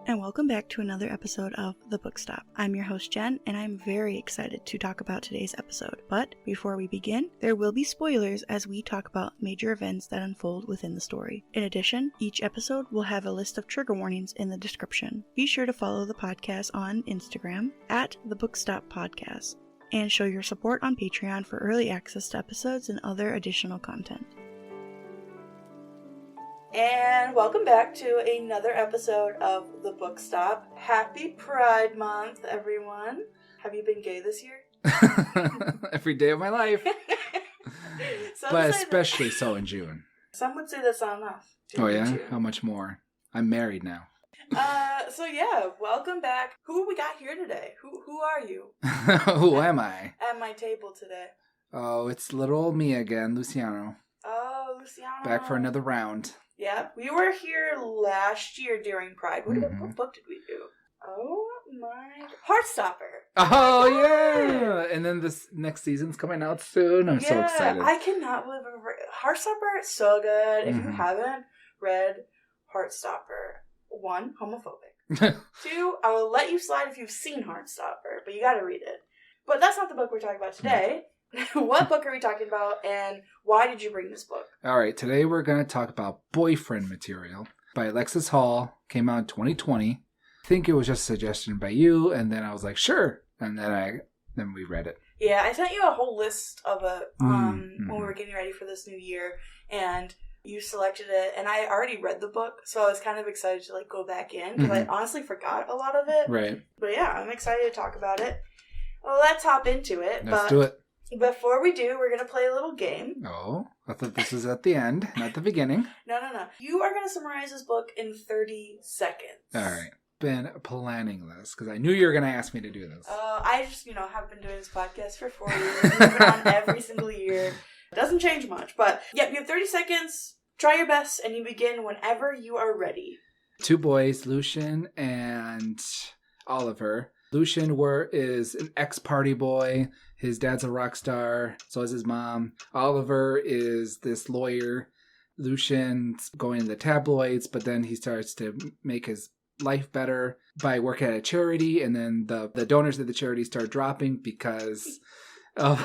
and welcome back to another episode of The Book Stop. I'm your host Jen, and I'm very excited to talk about today's episode. But before we begin, there will be spoilers as we talk about major events that unfold within the story. In addition, each episode will have a list of trigger warnings in the description. Be sure to follow the podcast on Instagram at The Book Stop Podcast, and show your support on Patreon for early access to episodes and other additional content. And welcome back to another episode of The Book Stop. Happy Pride Month, everyone. Have you been gay this year? Every day of my life. But especially so in June. Some would say that's not enough. Oh yeah? How much more? I'm married now. So yeah, welcome back. Who we got here today? Who are you? Who am I? At my table today. Oh, it's little old me again, Luciano. Oh, Luciano. Back for another round. Yeah, we were here last year during Pride. What book did we do? Oh my... Heartstopper! Oh yeah! And then this next season's coming out soon. I'm so excited. I cannot believe it. Heartstopper is so good. If you haven't read Heartstopper, 1, homophobic. 2, I will let you slide if you've seen Heartstopper, but you gotta read it. But that's not the book we're talking about today. What book are we talking about, and why did you bring this book? All right, today we're going to talk about Boyfriend Material by Alexis Hall. Came out in 2020. I think it was just a suggestion by you, and then I was like, sure. And then we read it. Yeah, I sent you a whole list of it when we were getting ready for this new year, and you selected it, and I already read the book, so I was kind of excited to go back in, because I honestly forgot a lot of it. Right. But yeah, I'm excited to talk about it. Well, let's hop into it. Let's do it. Before we do, we're going to play a little game. Oh, I thought this was at the end, not the beginning. No. You are going to summarize this book in 30 seconds. All right. Been planning this, because I knew you were going to ask me to do this. I just, have been doing this podcast for 4 years. We've been on every single year. It doesn't change much, but yeah, you have 30 seconds. Try your best, and you begin whenever you are ready. 2 boys, Lucian and Oliver. Lucian is an ex-party boy. His dad's a rock star. So is his mom. Oliver is this lawyer. Lucian's going to the tabloids, but then he starts to make his life better by working at a charity. And then the donors of the charity start dropping because of...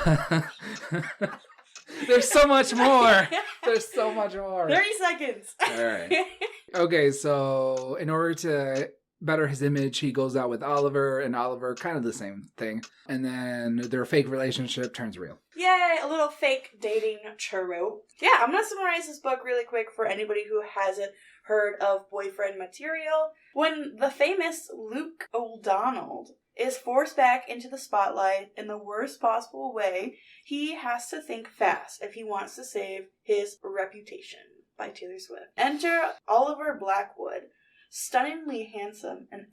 There's so much more. There's so much more. 30 seconds. All right. Okay, so in order to better his image, he goes out with Oliver, and Oliver, kind of the same thing. And then their fake relationship turns real. Yay, a little fake dating churro. Yeah, I'm going to summarize this book really quick for anybody who hasn't heard of Boyfriend Material. When the famous Luke O'Donnell is forced back into the spotlight in the worst possible way, he has to think fast if he wants to save his reputation. By Taylor Swift. Enter Oliver Blackwood. Stunningly handsome and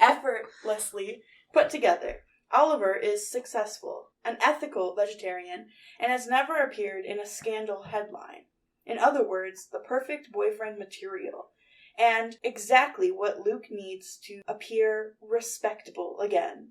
effortlessly put together. Oliver is successful, an ethical vegetarian, and has never appeared in a scandal headline. In other words, the perfect boyfriend material, and exactly what Luke needs to appear respectable again.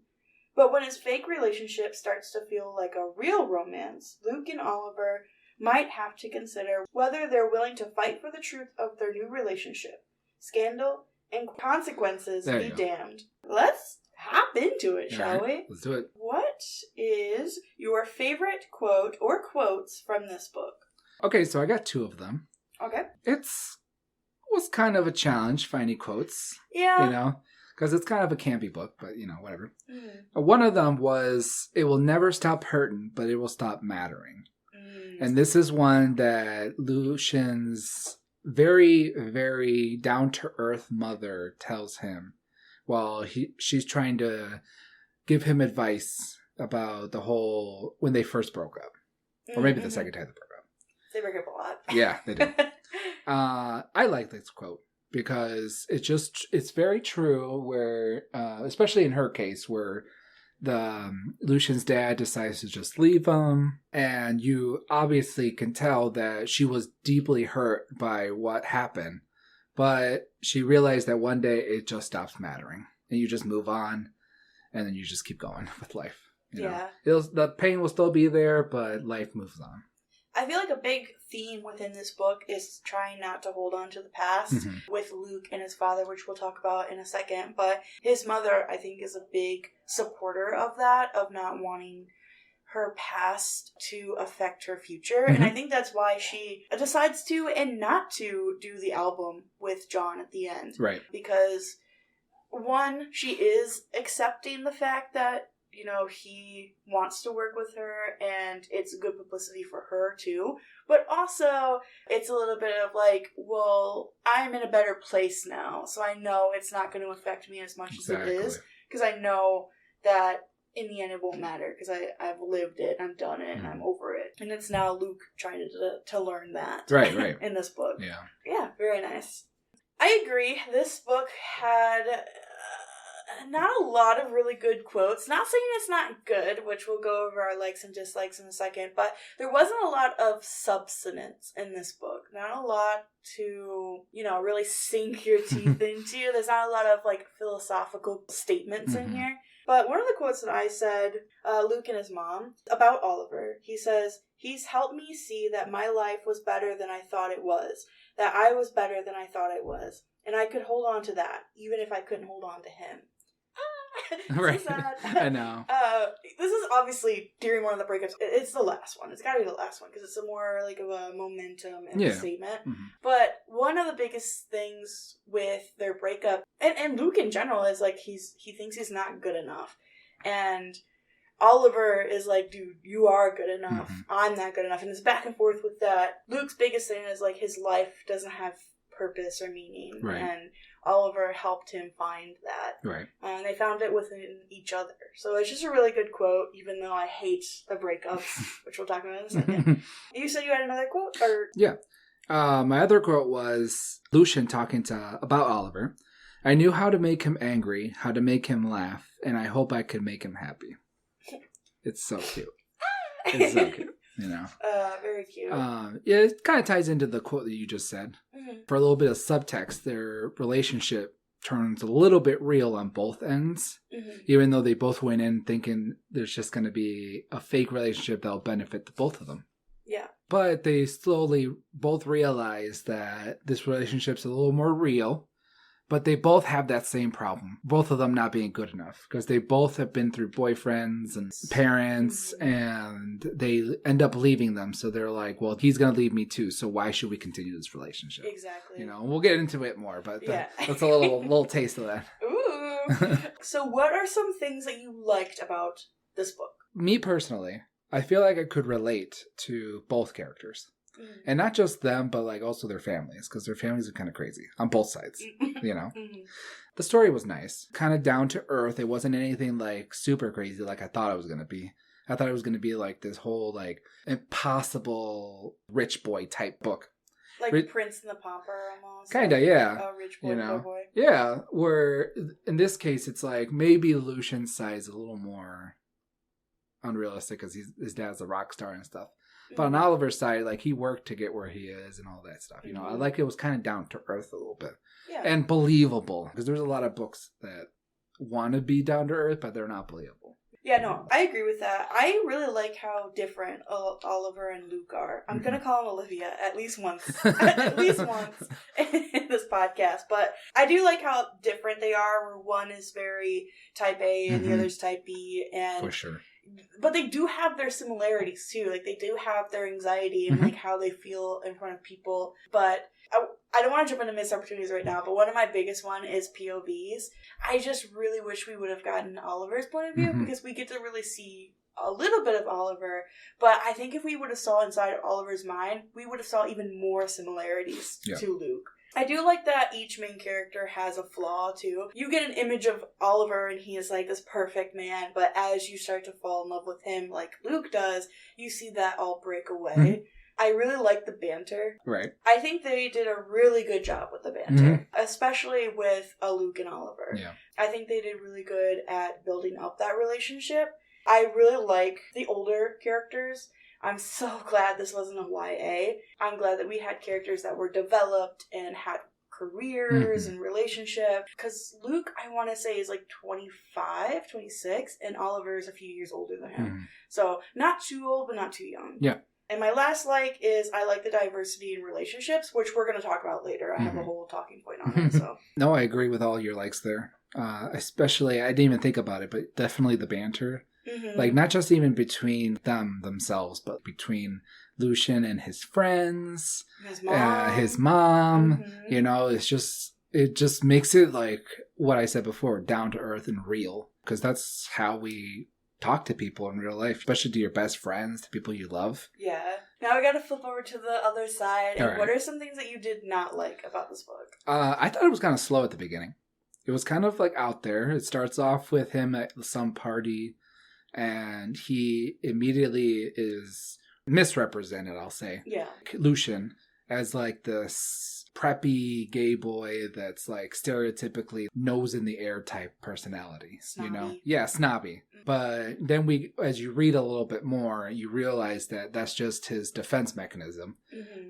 But when his fake relationship starts to feel like a real romance, Luke and Oliver might have to consider whether they're willing to fight for the truth of their new relationship. Scandal and consequences be damned. Let's hop into it, shall we? Let's do it. What is your favorite quote or quotes from this book? Okay, so I got 2 of them. Okay. Was kind of a challenge finding quotes. Yeah. Because it's kind of a campy book, but, whatever. One of them was, it will never stop hurting, but it will stop mattering. And this is one that Lucian's very, very down-to-earth mother tells him while she's trying to give him advice about the whole, when they first broke up. Or maybe the second time they broke up. They break up a lot. Yeah, they do. I like this quote because it's very true where, especially in her case, where Lucian's dad decides to just leave him, and you obviously can tell that she was deeply hurt by what happened, but she realized that one day it just stops mattering, and you just move on, and then you just keep going with life. The pain will still be there, but life moves on. I feel like a big theme within this book is trying not to hold on to the past with Luke and his father, which we'll talk about in a second. But his mother, I think, is a big supporter of that, of not wanting her past to affect her future. And I think that's why she decides to and not to do the album with John at the end. Right. Because, one, she is accepting the fact that, you know, he wants to work with her and it's good publicity for her too. But also, it's a little bit of like, well, I'm in a better place now, so I know it's not going to affect me as much as it is. Because I know that in the end it won't matter, because I've lived it, I've done it, and I'm over it. And it's now Luke trying to learn that. Right. In this book. Yeah. Yeah, very nice. I agree. This book had not a lot of really good quotes. Not saying it's not good, which we'll go over our likes and dislikes in a second, but there wasn't a lot of substance in this book. Not a lot to, you know, really sink your teeth into. There's not a lot of, like, philosophical statements in here. But one of the quotes that I said, Luke and his mom, about Oliver, he says, "He's helped me see that my life was better than I thought it was, that I was better than I thought I was, and I could hold on to that, even if I couldn't hold on to him." Right. So sad. I know. This is obviously during one of the breakups. It's the last one. It's got to be the last one because it's a more like of a momentum and a statement. But one of the biggest things with their breakup, and Luke in general, is like he thinks he's not good enough, and Oliver is like, dude, you are good enough. I'm not good enough, and it's back and forth with that. Luke's biggest thing is like his life doesn't have purpose or meaning, and Oliver helped him find that. Right. And they found it within each other. So it's just a really good quote, even though I hate the breakups, which we'll talk about in a second. You said you had another quote? Or yeah. My other quote was Lucian talking about Oliver. "I knew how to make him angry, how to make him laugh, and I hope I could make him happy." It's so cute. It's so cute. You know, very cute. Yeah, it kind of ties into the quote that you just said. For a little bit of subtext, their relationship turns a little bit real on both ends, even though they both went in thinking there's just going to be a fake relationship that'll benefit the both of them. Yeah. But they slowly both realize that this relationship's a little more real. But they both have that same problem. Both of them not being good enough. Because they both have been through boyfriends and parents. And they end up leaving them. So they're like, well, he's going to leave me too. So why should we continue this relationship? Exactly. You know, we'll get into it more. But that's a little taste of that. Ooh. So what are some things that you liked about this book? Me personally, I feel like I could relate to both characters. And not just them, but like also their families, because their families are kind of crazy on both sides, you know? The story was nice, kind of down to earth. It wasn't anything like super crazy like I thought it was going to be. I thought it was going to be like this whole like impossible rich boy type book. Like Prince and the Pauper almost. Kind of, yeah. A rich boy, you know? Poor boy. Yeah, where in this case it's like maybe Lucian's side is a little more unrealistic because his dad's a rock star and stuff. But on Oliver's side, like, he worked to get where he is and all that stuff. You know, I like it was kind of down to earth a little bit. Yeah. And believable. Because there's a lot of books that want to be down to earth, but they're not believable. Yeah, no, I agree with that. I really like how different Oliver and Luke are. I'm going to call him Olivia at least once. At least once in this podcast. But I do like how different they are, where one is very type A and the other's type B. And for sure. But they do have their similarities too. Like they do have their anxiety and like how they feel in front of people. But I don't want to jump into missed opportunities right now. But one of my biggest one is POVs. I just really wish we would have gotten Oliver's point of view because we get to really see a little bit of Oliver. But I think if we would have saw inside Oliver's mind, we would have saw even more similarities to Luke. I do like that each main character has a flaw, too. You get an image of Oliver, and he is, like, this perfect man, but as you start to fall in love with him, like Luke does, you see that all break away. I really like the banter. Right. I think they did a really good job with the banter, especially with Luke and Oliver. Yeah. I think they did really good at building up that relationship. I really like the older characters. I'm so glad this wasn't a YA. I'm glad that we had characters that were developed and had careers and relationships. Because Luke, I want to say, is like 25, 26, and Oliver is a few years older than him. So not too old, but not too young. Yeah. And my last is I like the diversity in relationships, which we're going to talk about later. I have a whole talking point on it. So no, I agree with all your likes there. Especially, I didn't even think about it, but definitely the banter. Like, not just even between themselves, but between Lucian and his friends, his mom. You know, it just makes it like what I said before, down to earth and real, because that's how we talk to people in real life, especially to your best friends, to people you love. Yeah. Now we got to flip over to the other side. And right. What are some things that you did not like about this book? I thought it was kind of slow at the beginning. It was kind of like out there. It starts off with him at some party, and he immediately is misrepresented, I'll say. Yeah. Lucian as like this preppy gay boy that's like stereotypically nose in the air type personality. Snobby. You know? Yeah, snobby. But then as you read a little bit more, you realize that that's just his defense mechanism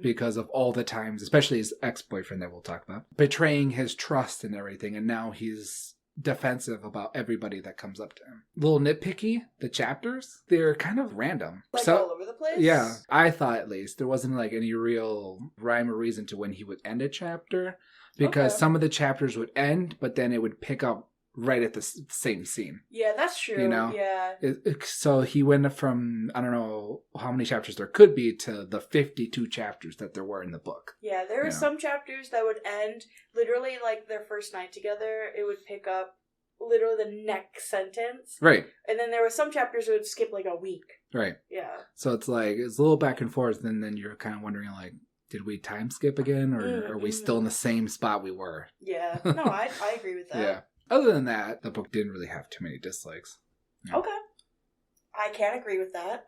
because of all the times, especially his ex-boyfriend that we'll talk about, betraying his trust and everything. And now he's defensive about everybody that comes up to him. A little nitpicky, the chapters, they're kind of random. Like all over the place? Yeah, I thought at least. There wasn't like any real rhyme or reason to when he would end a chapter, because some of the chapters would end, but then it would pick up right at the same scene. Yeah, that's true. You know? Yeah. So he went from, I don't know how many chapters there could be, to the 52 chapters that there were in the book. Yeah, there were some chapters that would end literally like their first night together. It would pick up literally the next sentence. Right. And then there were some chapters that would skip like a week. Right. Yeah. So it's like, it's a little back and forth, and then you're kind of wondering like, did we time skip again, or are we still in the same spot we were? Yeah. No, I agree with that. Yeah. Other than that, the book didn't really have too many dislikes. Yeah. Okay. I can't agree with that.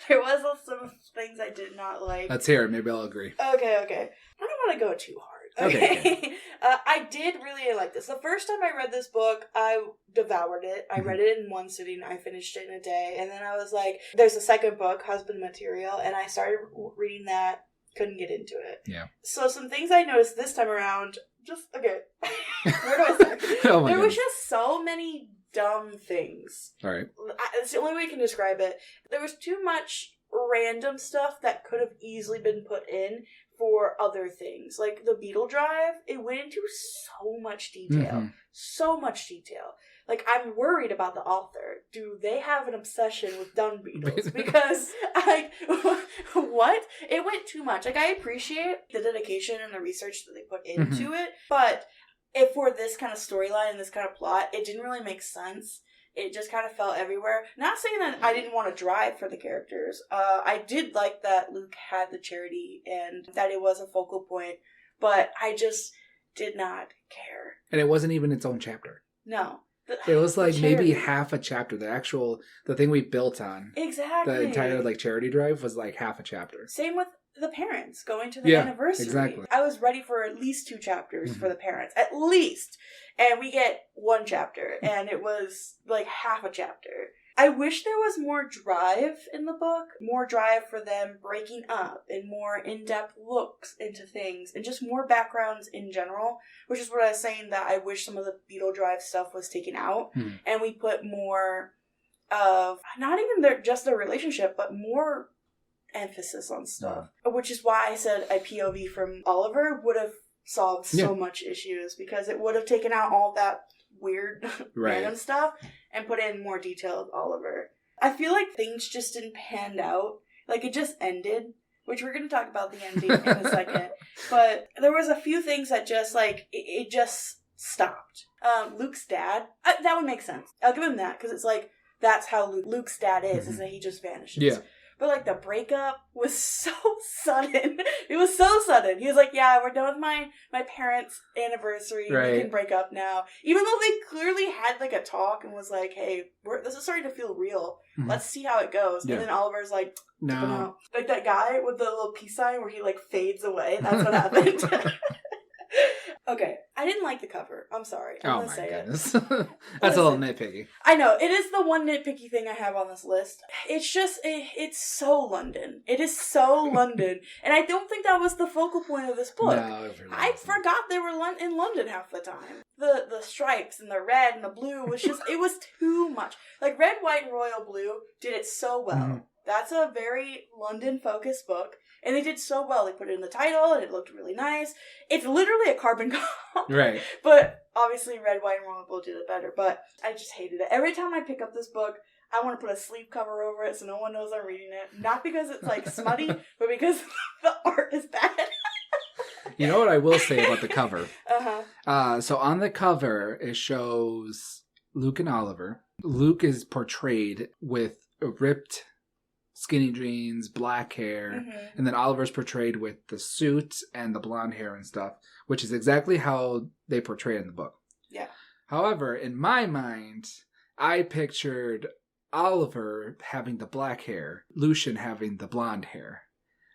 There was some things I did not like. Let's hear it. Maybe I'll agree. Okay. I don't want to go too hard. Okay. I did really like this. The first time I read this book, I devoured it. I read it in one sitting. I finished it in a day. And then I was like, there's a second book, Husband Material, and I started reading that. Couldn't get into it. Yeah. So some things I noticed this time around, where do I start? There was just so many dumb things. All right. It's the only way I can describe it. There was too much random stuff that could have easily been put in for other things. Like the Beetle Drive, it went into so much detail. So much detail. Like, I'm worried about the author. Do they have an obsession with dung beetles? Because, what? It went too much. Like, I appreciate the dedication and the research that they put into it, but if for this kind of storyline and this kind of plot, it didn't really make sense. It just kind of fell everywhere. Not saying that I didn't want to drive for the characters. I did like that Luke had the charity and that it was a focal point, but I just did not care. And it wasn't even its own chapter. No. It was like maybe half a chapter. The thing we built on. Exactly. The entire like charity drive was like half a chapter. Same with the parents going to the anniversary. Exactly. I was ready for at least 2 chapters for the parents. At least. And we get 1 chapter. And it was like half a chapter. I wish there was more drive in the book. More drive for them breaking up and more in-depth looks into things and just more backgrounds in general, which is what I was saying that I wish some of the Beetle Drive stuff was taken out and we put more of not even just their relationship, but more emphasis on stuff, which is why I said a POV from Oliver would have solved so much issues because it would have taken out all that weird random stuff and put in more detail of Oliver. I feel like things just didn't pan out. Like, it just ended, which we're going to talk about the ending in a second. But there was a few things that just, like, it just stopped. Luke's dad, that would make sense. I'll give him that, because it's like, that's how Luke's dad is that he just vanishes. Yeah. But, like, the breakup was so sudden. It was so sudden. He was like, yeah, we're done with my parents' anniversary. Right. We can break up now. Even though they clearly had, like, a talk and was like, hey, this is starting to feel real. Let's see how it goes. Yeah. And then Oliver's like, no. Like that guy with the little peace sign where he, like, fades away. That's what happened. Okay, I didn't like the cover. I'm sorry. I'm gonna say goodness. That's a little nitpicky. I know. It is the one nitpicky thing I have on this list. It's just, it's so London. It is so London. And I don't think that was the focal point of this book. No, I forgot they were in London half the time. The stripes and the red and the blue was just, it was too much. Like, red, white, and royal blue did it so well. That's a very London-focused book. And they did so well. They put it in the title, and it looked really nice. It's literally a carbon copy. Right. But obviously Red, White, and Royal did it better. But I just hated it. Every time I pick up this book, I want to put a sleep cover over it so no one knows I'm reading it. Not because it's, like, smutty, but because the art is bad. You know what I will say about the cover? Uh-huh. So on the cover, it shows Luke and Oliver. Luke is portrayed with ripped skinny jeans, black hair, Mm-hmm. and then Oliver's portrayed with the suit and the blonde hair and stuff, which is exactly how they portray it in the book. Yeah. However, in my mind, I pictured Oliver having the black hair, Lucian having the blonde hair.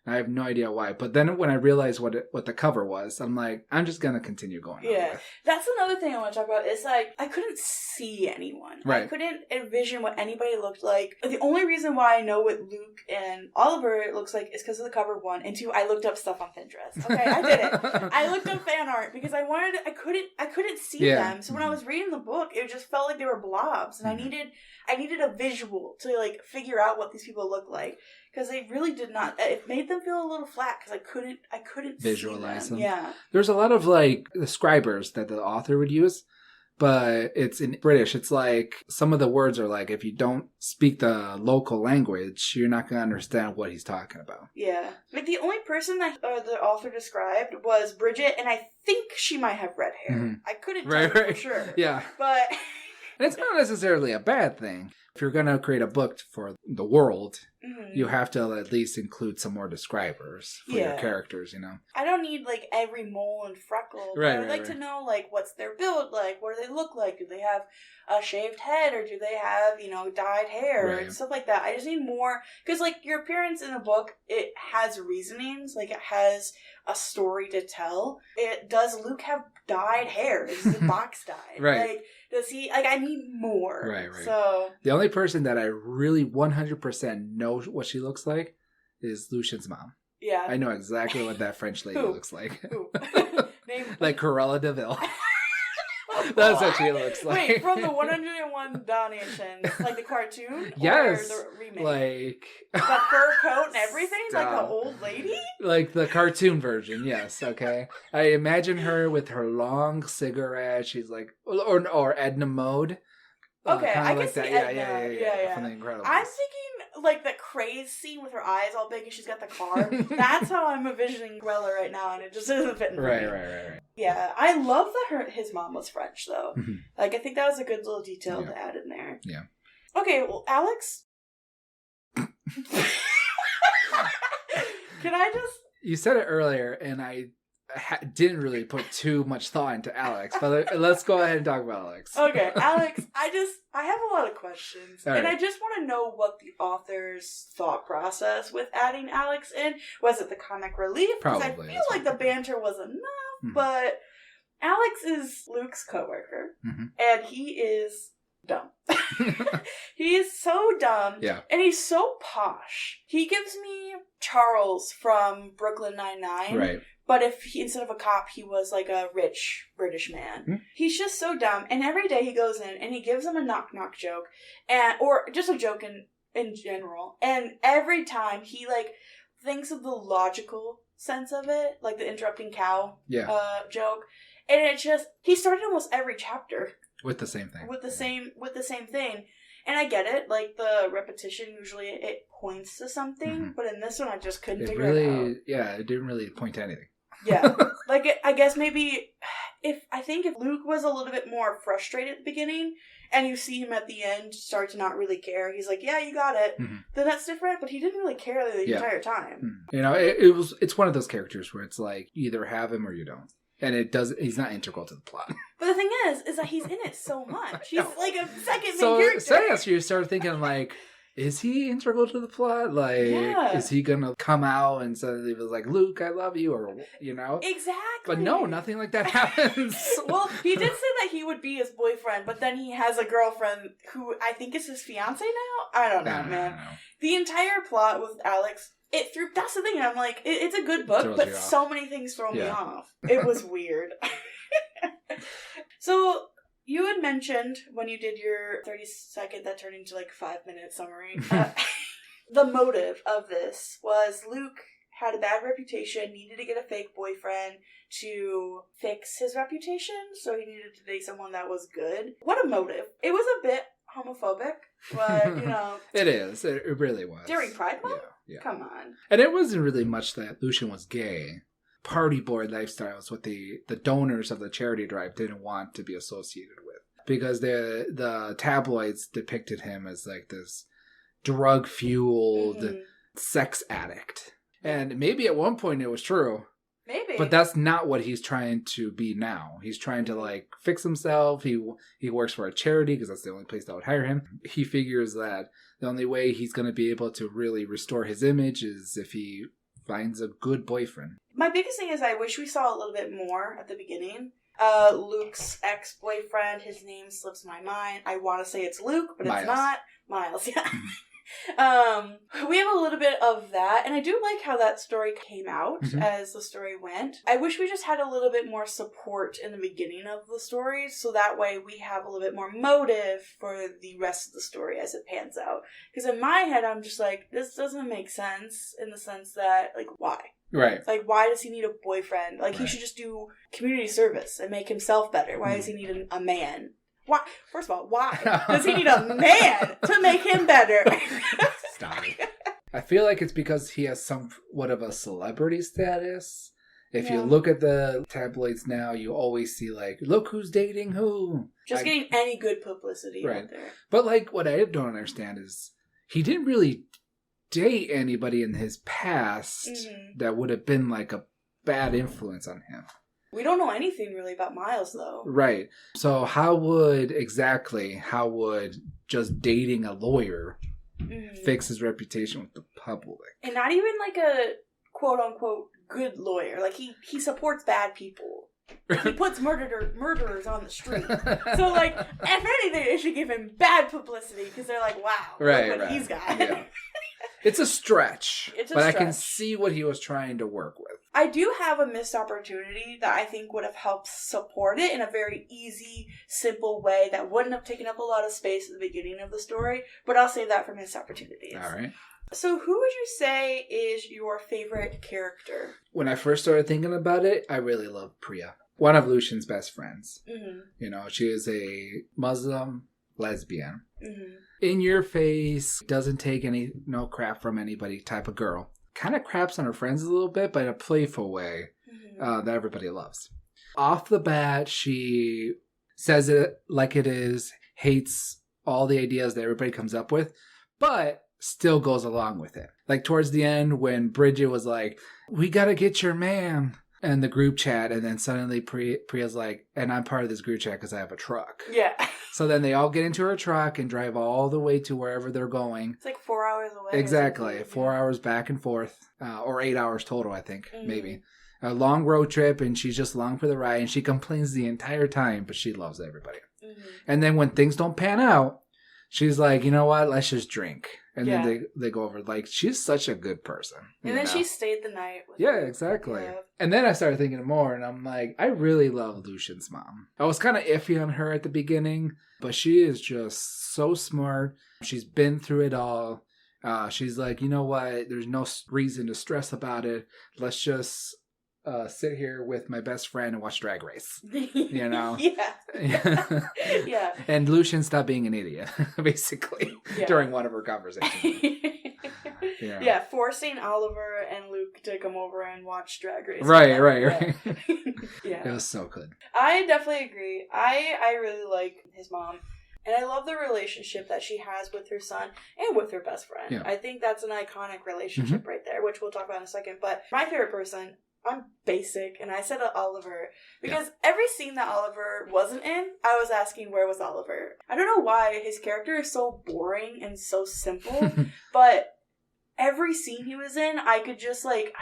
I have no idea why. But then when I realized what the cover was, I'm like, I'm just going to continue going on with. That's another thing I want to talk about. It's like, I couldn't see anyone. Right. I couldn't envision what anybody looked like. The only reason why I know what Luke and Oliver looks like is because of the cover, 1. And 2, I looked up stuff on Pinterest. Okay, I did it. I looked up fan art because I couldn't see them. So when I was reading the book, it just felt like they were blobs. And I needed a visual to, like, figure out what these people look like. Because they really did not. It made them feel a little flat because I couldn't visualize them. Yeah. There's a lot of like describers that the author would use, but it's in British. It's like some of the words are like, if you don't speak the local language, you're not going to understand what he's talking about. Yeah. Like the only person that the author described was Bridget, and I think she might have red hair. Mm-hmm. I couldn't tell you for sure. Yeah. But and it's not necessarily a bad thing. If you're going to create a book for the world, you have to at least include some more describers for your characters, you know? I don't need, like, every mole and freckle. But I'd like to know, like, what's their build like? What do they look like? Do they have a shaved head? Or do they have, dyed hair? And stuff like that. I just need more. Because, like, your appearance in a book, it has reasonings. Like, it has a story to tell. Does Luke have dyed hair? Is it box dyed? Right. Like, does he... Like, I need more. Right. So... The only person that I really 100% know what she looks like is Lucian's mom. Yeah. I know exactly what that French lady looks like. Who? Like Cruella de Vil. That's what she looks like. Wait, from the 101 Dalmatians, like the cartoon? Yes. Or the remake? Like... The fur coat and everything? Like the old lady? Like the cartoon version, yes, okay. I imagine her with her long cigarette. She's like... Or Edna Mode. Okay, I can like see that. Edna. Yeah. From The Incredibles. I'm thinking like the craze scene with her eyes all big and she's got the car. That's how I'm envisioning Cruella right now, and it just doesn't fit in. Right. Yeah, I love that his mom was French though. Mm-hmm. Like, I think that was a good little detail to add in there. Yeah. Okay, well, Alex. Can I just... You said it earlier, and I didn't really put too much thought into Alex, but let's go ahead and talk about Alex. Okay, Alex, I have a lot of questions, All and right. I just want to know what the author's thought process with adding Alex in. Was it the comic relief? Because I Probably. feel like the banter was enough, but Alex is Luke's coworker, and he is dumb. He is so dumb, and he's so posh. He gives me Charles from Brooklyn Nine-Nine, right? But if he, instead of a cop, he was like a rich British man. He's just so dumb. And every day he goes in and he gives them a knock-knock joke, or just a joke in general. And every time he like thinks of the logical sense of it, like the interrupting cow joke. And it's just, he started almost every chapter with the same thing. With the same thing. And I get it, like the repetition usually it points to something, but in this one I just couldn't figure it out. Yeah, it didn't really point to anything. Yeah, like I guess maybe if Luke was a little bit more frustrated at the beginning, and you see him at the end start to not really care, he's like, "Yeah, you got it," then that's different. But he didn't really care the entire time. You know, it's one of those characters where it's like you either have him or you don't, and he's not integral to the plot. But the thing is that he's in it so much. He's like a second main character. So you start thinking like, is he integral to the plot? Like, is he gonna come out and suddenly be like, Luke, I love you, or Exactly. But no, nothing like that happens. Well, he did say that he would be his boyfriend, but then he has a girlfriend who I think is his fiance now. I don't know, man. The entire plot with Alex, that's the thing. I'm like, it's a good book, but so many things throw me off. It was weird. So, you had mentioned when you did your 30-second that turned into like 5-minute summary. the motive of this was Luke had a bad reputation, needed to get a fake boyfriend to fix his reputation, so he needed to date someone that was good. What a motive. It was a bit homophobic, but, you know. It is. It really was. During Pride Month? Yeah. Come on. And it wasn't really much that Lucian was gay. Party boy lifestyles what the donors of the charity drive didn't want to be associated with. Because the tabloids depicted him as like this drug-fueled sex addict. And maybe at one point it was true. Maybe. But that's not what he's trying to be now. He's trying to like fix himself. He works for a charity because that's the only place that would hire him. He figures that the only way he's going to be able to really restore his image is if he finds a good boyfriend. My biggest thing is I wish we saw a little bit more at the beginning. Luke's ex-boyfriend, his name slips my mind. I want to say it's Luke, but Miles. It's not. Miles, yeah. We have a little bit of that, and I do like how that story came out as the story went. I wish we just had a little bit more support in the beginning of the story, so that way we have a little bit more motive for the rest of the story as it pans out. Because in my head, I'm just like, this doesn't make sense in the sense that, like, why? Right. Like, why does he need a boyfriend? Like, he should just do community service and make himself better. Why does he need a man? Why? First of all, why does he need a man to make him better? Stop it. I feel like it's because he has somewhat of a celebrity status. If you look at the tabloids now, you always see like, look who's dating who. Just getting any good publicity out there. But like, what I don't understand is he didn't really date anybody in his past that would have been like a bad influence on him. We don't know anything really about Miles, though. Right. So how would just dating a lawyer fix his reputation with the public? And not even like a quote-unquote good lawyer. Like, he supports bad people. He puts murderers on the street. So, like, if anything, they should give him bad publicity because they're like, wow, look what he's got. Yeah. It's a stretch. But I can see what he was trying to work with. I do have a missed opportunity that I think would have helped support it in a very easy, simple way that wouldn't have taken up a lot of space at the beginning of the story, but I'll save that for missed opportunities. All right. So who would you say is your favorite character? When I first started thinking about it, I really loved Priya. One of Lucian's best friends. You know, she is a Muslim lesbian. In your face, doesn't take no crap from anybody type of girl. Kind of craps on her friends a little bit, but in a playful way that everybody loves. Off the bat, she says it like it is, hates all the ideas that everybody comes up with, but still goes along with it. Like towards the end when Bridget was like, we gotta get your man, and the group chat, and then suddenly Priya's like, and I'm part of this group chat because I have a truck. Yeah. So then they all get into her truck and drive all the way to wherever they're going. It's like 4 hours away. Exactly. 4 hours back and forth, or 8 hours total, I think, maybe. A long road trip, and she's just along for the ride, and she complains the entire time, but she loves everybody. And then when things don't pan out, she's like, you know what, let's just drink. And then they go over, like, she's such a good person. And then she stayed the night with her. Exactly. Yeah. And then I started thinking more, and I'm like, I really love Lucian's mom. I was kind of iffy on her at the beginning, but she is just so smart. She's been through it all. She's like, you know what, there's no reason to stress about it. Let's just sit here with my best friend and watch Drag Race. You know? Yeah. And Lucian stopped being an idiot, basically, during one of her conversations. Yeah, forcing Oliver and Luke to come over and watch Drag Race. Right. Yeah. It was so good. I definitely agree. I really like his mom. And I love the relationship that she has with her son and with her best friend. Yeah. I think that's an iconic relationship right there, which we'll talk about in a second. But my favorite person, I'm basic, and I said Oliver because every scene that Oliver wasn't in, I was asking, where was Oliver? I don't know why his character is so boring and so simple, but every scene he was in, I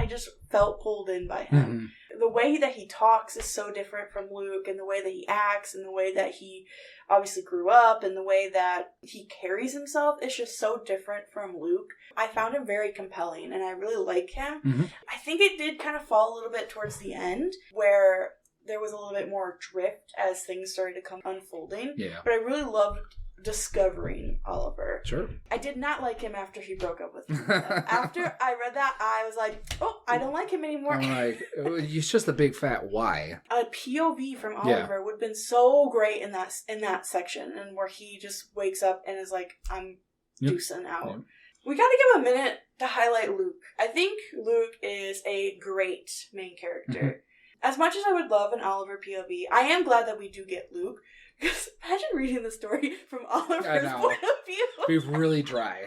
just felt pulled in by him. The way that he talks is so different from Luke, and the way that he acts, and the way that he obviously grew up, and the way that he carries himself is just so different from Luke. I found him very compelling, and I really like him. I think it did kind of fall a little bit towards the end, where there was a little bit more drift as things started to come unfolding. Yeah. But I really loved discovering Oliver. Sure. I did not like him after he broke up with me. After I read that, I was like, oh, I don't like him anymore. I'm like, he's just a big fat why. A POV from Oliver would have been so great in that section, and where he just wakes up and is like, I'm deucing out. Yep. We gotta give a minute to highlight Luke. I think Luke is a great main character. Mm-hmm. As much as I would love an Oliver POV, I am glad that we do get Luke. Because imagine reading the story from Oliver's point of view. Be really dry.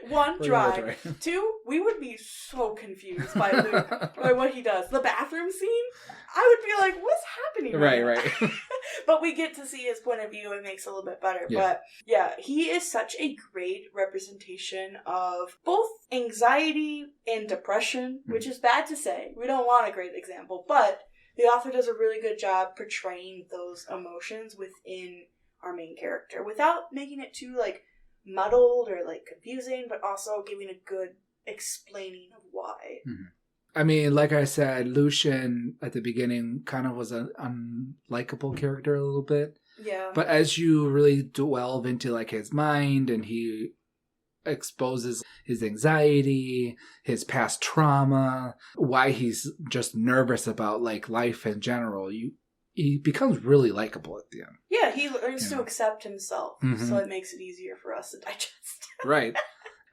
One, dry. Two, we would be so confused by Luke, by what he does. The bathroom scene, I would be like, what's happening right? But we get to see his point of view. It makes it a little bit better. Yeah. But yeah, he is such a great representation of both anxiety and depression, which is bad to say. We don't want a great example, but the author does a really good job portraying those emotions within our main character without making it too, like, muddled or, like, confusing, but also giving a good explaining of why. Mm-hmm. I mean, like I said, Lucian at the beginning kind of was an unlikable character a little bit. Yeah. But as you really delve into, like, his mind and he exposes his anxiety, his past trauma, why he's just nervous about, like, life in general, he becomes really likable at the end. Yeah, he learns to accept himself, so it makes it easier for us to digest. Right.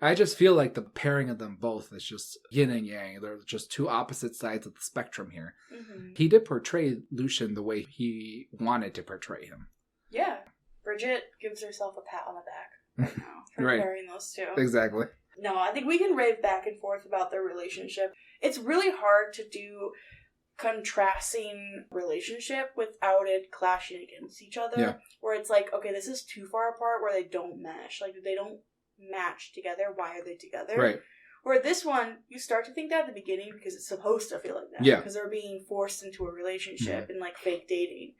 I just feel like the pairing of them both is just yin and yang. They're just two opposite sides of the spectrum here. Mm-hmm. He did portray Lucian the way he wanted to portray him. Yeah. Bridget gives herself a pat on the back right now for pairing those two. Exactly. No, I think we can rave back and forth about their relationship. It's really hard to do contrasting relationship without it clashing against each other. Yeah. Where it's like, okay, this is too far apart where they don't mesh. Like, they don't match together. Why are they together? Right. Where this one, you start to think that at the beginning because it's supposed to feel like that. Yeah. Because they're being forced into a relationship and, like, fake dating.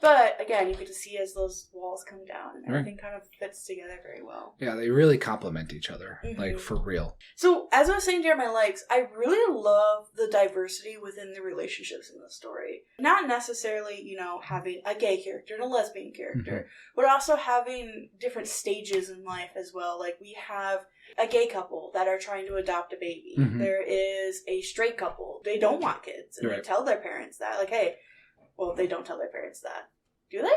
But, again, you get to see as those walls come down and everything kind of fits together very well. Yeah, they really complement each other, like, for real. So, as I was saying during my likes, I really love the diversity within the relationships in the story. Not necessarily, you know, having a gay character and a lesbian character, but also having different stages in life as well. Like, we have a gay couple that are trying to adopt a baby. There is a straight couple. They don't want kids, and they tell their parents that, like, hey... Well, they don't tell their parents that. Do they?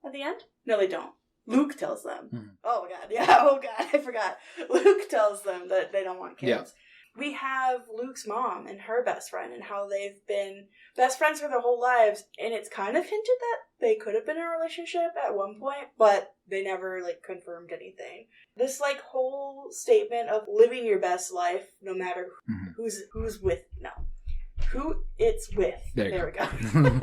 At the end? No, they don't. Luke tells them. Oh, my God. Yeah, oh, God, I forgot. Luke tells them that they don't want kids. Yeah. We have Luke's mom and her best friend and how they've been best friends for their whole lives. And it's kind of hinted that they could have been in a relationship at one point, but they never, like, confirmed anything. This, like, whole statement of living your best life no matter who's with. No. Who it's with. There we go.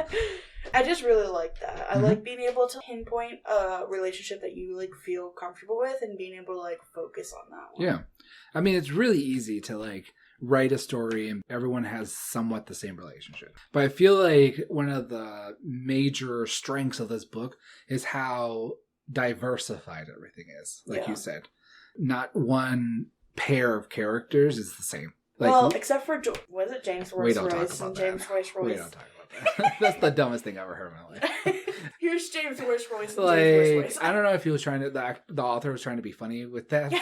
I just really like that. I like being able to pinpoint a relationship that you, like, feel comfortable with and being able to, like, focus on that one. Yeah. I mean, it's really easy to, like, write a story and everyone has somewhat the same relationship. But I feel like one of the major strengths of this book is how diversified everything is, like you said. Not one pair of characters is the same. Like, well, except for, was it James Royce and James Royce Royce? We don't talk about that. That's the dumbest thing I've ever heard in my life. Here's James Royce Royce and like, James Royce Royce. I don't know if he was trying to, the author was trying to be funny with that,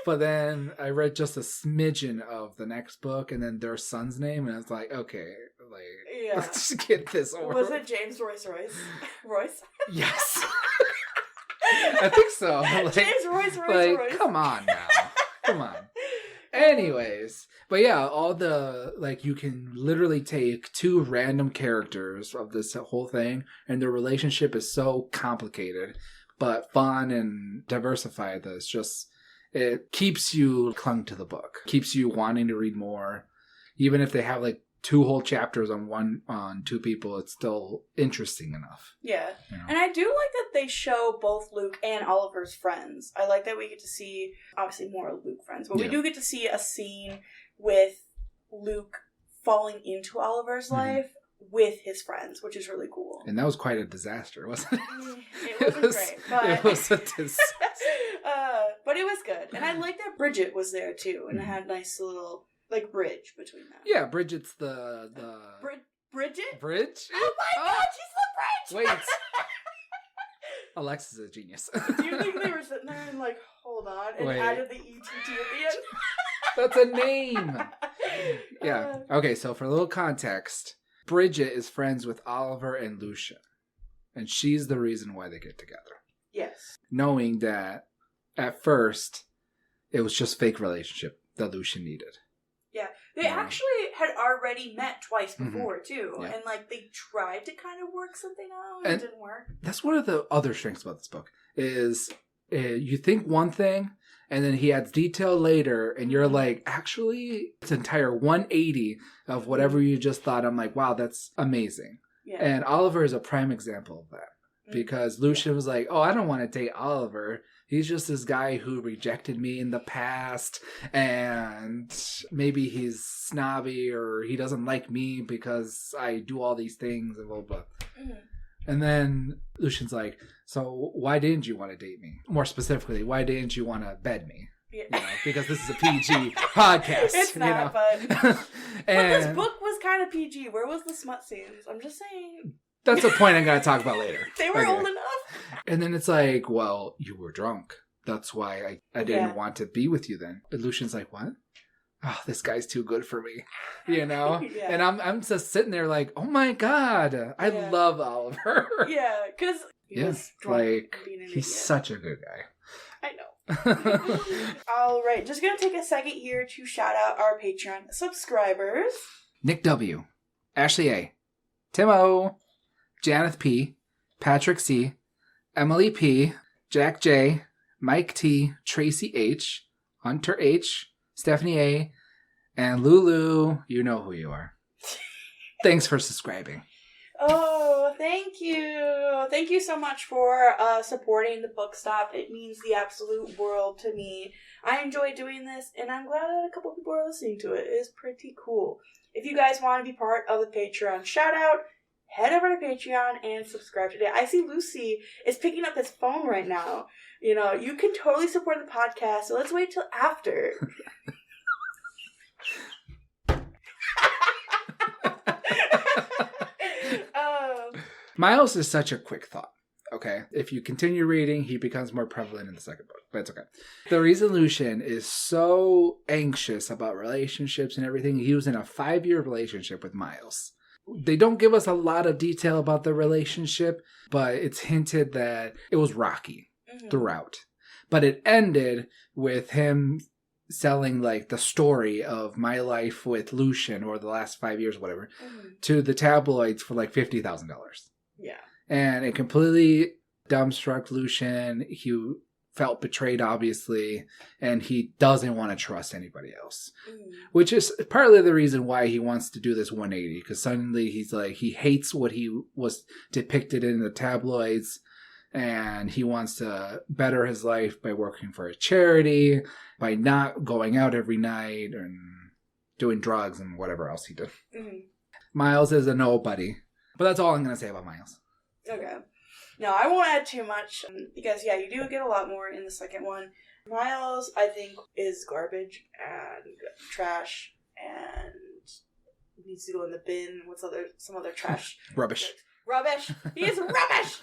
but then I read just a smidgen of the next book and then their son's name and I was like, okay, like, let's just get this over. Was it James Royce Royce? Royce? Yes. I think so. Like, James Royce Royce. Come on now. Come on. Anyways, but yeah, all the, like, you can literally take two random characters of this whole thing and their relationship is so complicated but fun and diversified that it's just, it keeps you clung to the book, keeps you wanting to read more. Even if they have, like, 2 whole chapters on 2 people, it's still interesting enough. Yeah. You know? And I do like that they show both Luke and Oliver's friends. I like that we get to see, obviously, more Luke friends, but we do get to see a scene with Luke falling into Oliver's life with his friends, which is really cool. And that was quite a disaster, wasn't it? It wasn't great, but... It was a disaster. But it was good. And I like that Bridget was there, too, and it had a nice little... like, bridge between them. Yeah, Bridget's the... Bridget? Bridge? Oh my God, she's the bridge! Wait. Alexis is a genius. Do you think they were sitting there and like, hold on, and added the ETT at the end? That's a name. Yeah. Okay, so for a little context, Bridget is friends with Oliver and Lucian. And she's the reason why they get together. Yes. Knowing that at first, it was just fake relationship that Lucian needed. Yeah. They actually had already met twice before, too. Yeah. And, like, they tried to kind of work something out, and it didn't work. That's one of the other strengths about this book, is you think one thing, and then he adds detail later, and you're like, actually, it's an entire 180 of whatever you just thought. I'm like, wow, that's amazing. Yeah. And Oliver is a prime example of that. Because Lucian was like, oh, I don't want to date Oliver. He's just this guy who rejected me in the past, and maybe he's snobby or he doesn't like me because I do all these things and blah, blah. And then Lucian's like, so why didn't you want to date me? More specifically, why didn't you want to bed me? Yeah. You know, because this is a PG podcast. It's not, but... but this book was kind of PG. Where was the smut scenes? I'm just saying. That's a point I'm going to talk about later. They were old enough. And then it's like, well, you were drunk. That's why I didn't want to be with you then. And Lucian's like, what? Oh, this guy's too good for me. You know? Yeah. And I'm just sitting there like, oh my God, I love Oliver. Yeah, because he was drunk. Like, he's such a good guy. I know. All right, just going to take a second here to shout out our Patreon subscribers. Nick W., Ashley A., Tim O., Janeth P., Patrick C., Emily P., Jack J., Mike T., Tracy H., Hunter H., Stephanie A., and Lulu. You know who you are. Thanks for subscribing. Oh, thank you. Thank you so much for supporting the book stop. It means the absolute world to me. I enjoy doing this, and I'm glad that a couple people are listening to it. It is pretty cool. If you guys want to be part of the Patreon shout out, head over to Patreon and subscribe today. I see Lucy is picking up his phone right now. You know, you can totally support the podcast, so let's wait till after. Miles is such a quick thought. Okay. If you continue reading, he becomes more prevalent in the second book, but it's okay. The reason Lucian is so anxious about relationships and everything, he was in a 5-year relationship with Miles. They don't give us a lot of detail about the relationship, but it's hinted that it was rocky throughout. But it ended with him selling like the story of my life with Lucian or the last 5 years, whatever, to the tabloids for like $50,000. Yeah. And it completely dumbstruck Lucian. He felt betrayed, obviously, and he doesn't want to trust anybody else. Which is partly the reason why he wants to do this 180, because suddenly he's like, he hates what he was depicted in the tabloids, and he wants to better his life by working for a charity, by not going out every night and doing drugs and whatever else he did. Miles is a nobody. But that's all I'm going to say about Miles. Okay. No, I won't add too much, because, yeah, you do get a lot more in the second one. Miles, I think, is garbage and trash and needs to go in the bin. Some other trash? Rubbish. Rubbish. He is rubbish!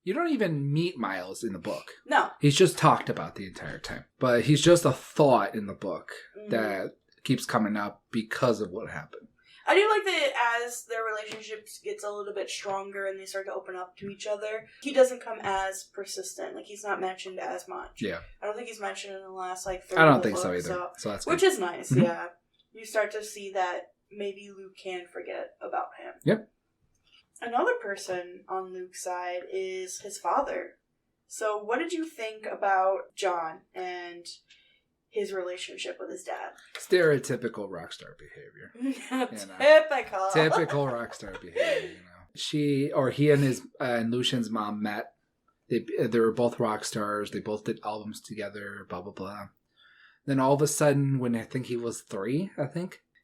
You don't even meet Miles in the book. No. He's just talked about the entire time. But he's just a thought in the book that keeps coming up because of what happened. I do like that as their relationship gets a little bit stronger and they start to open up to each other, he doesn't come as persistent. Like, he's not mentioned as much. Yeah. I don't think he's mentioned in the last, like, 30 I don't think books, so either. So that's which is nice, yeah. You start to see that maybe Luke can forget about him. Yep. Another person on Luke's side is his father. So what did you think about John and his relationship with his dad? Stereotypical rock star behavior. Typical rock star behavior, you know. He and Lucian's mom met. They were both rock stars. They both did albums together, blah, blah, blah. Then all of a sudden, when I think he was 3,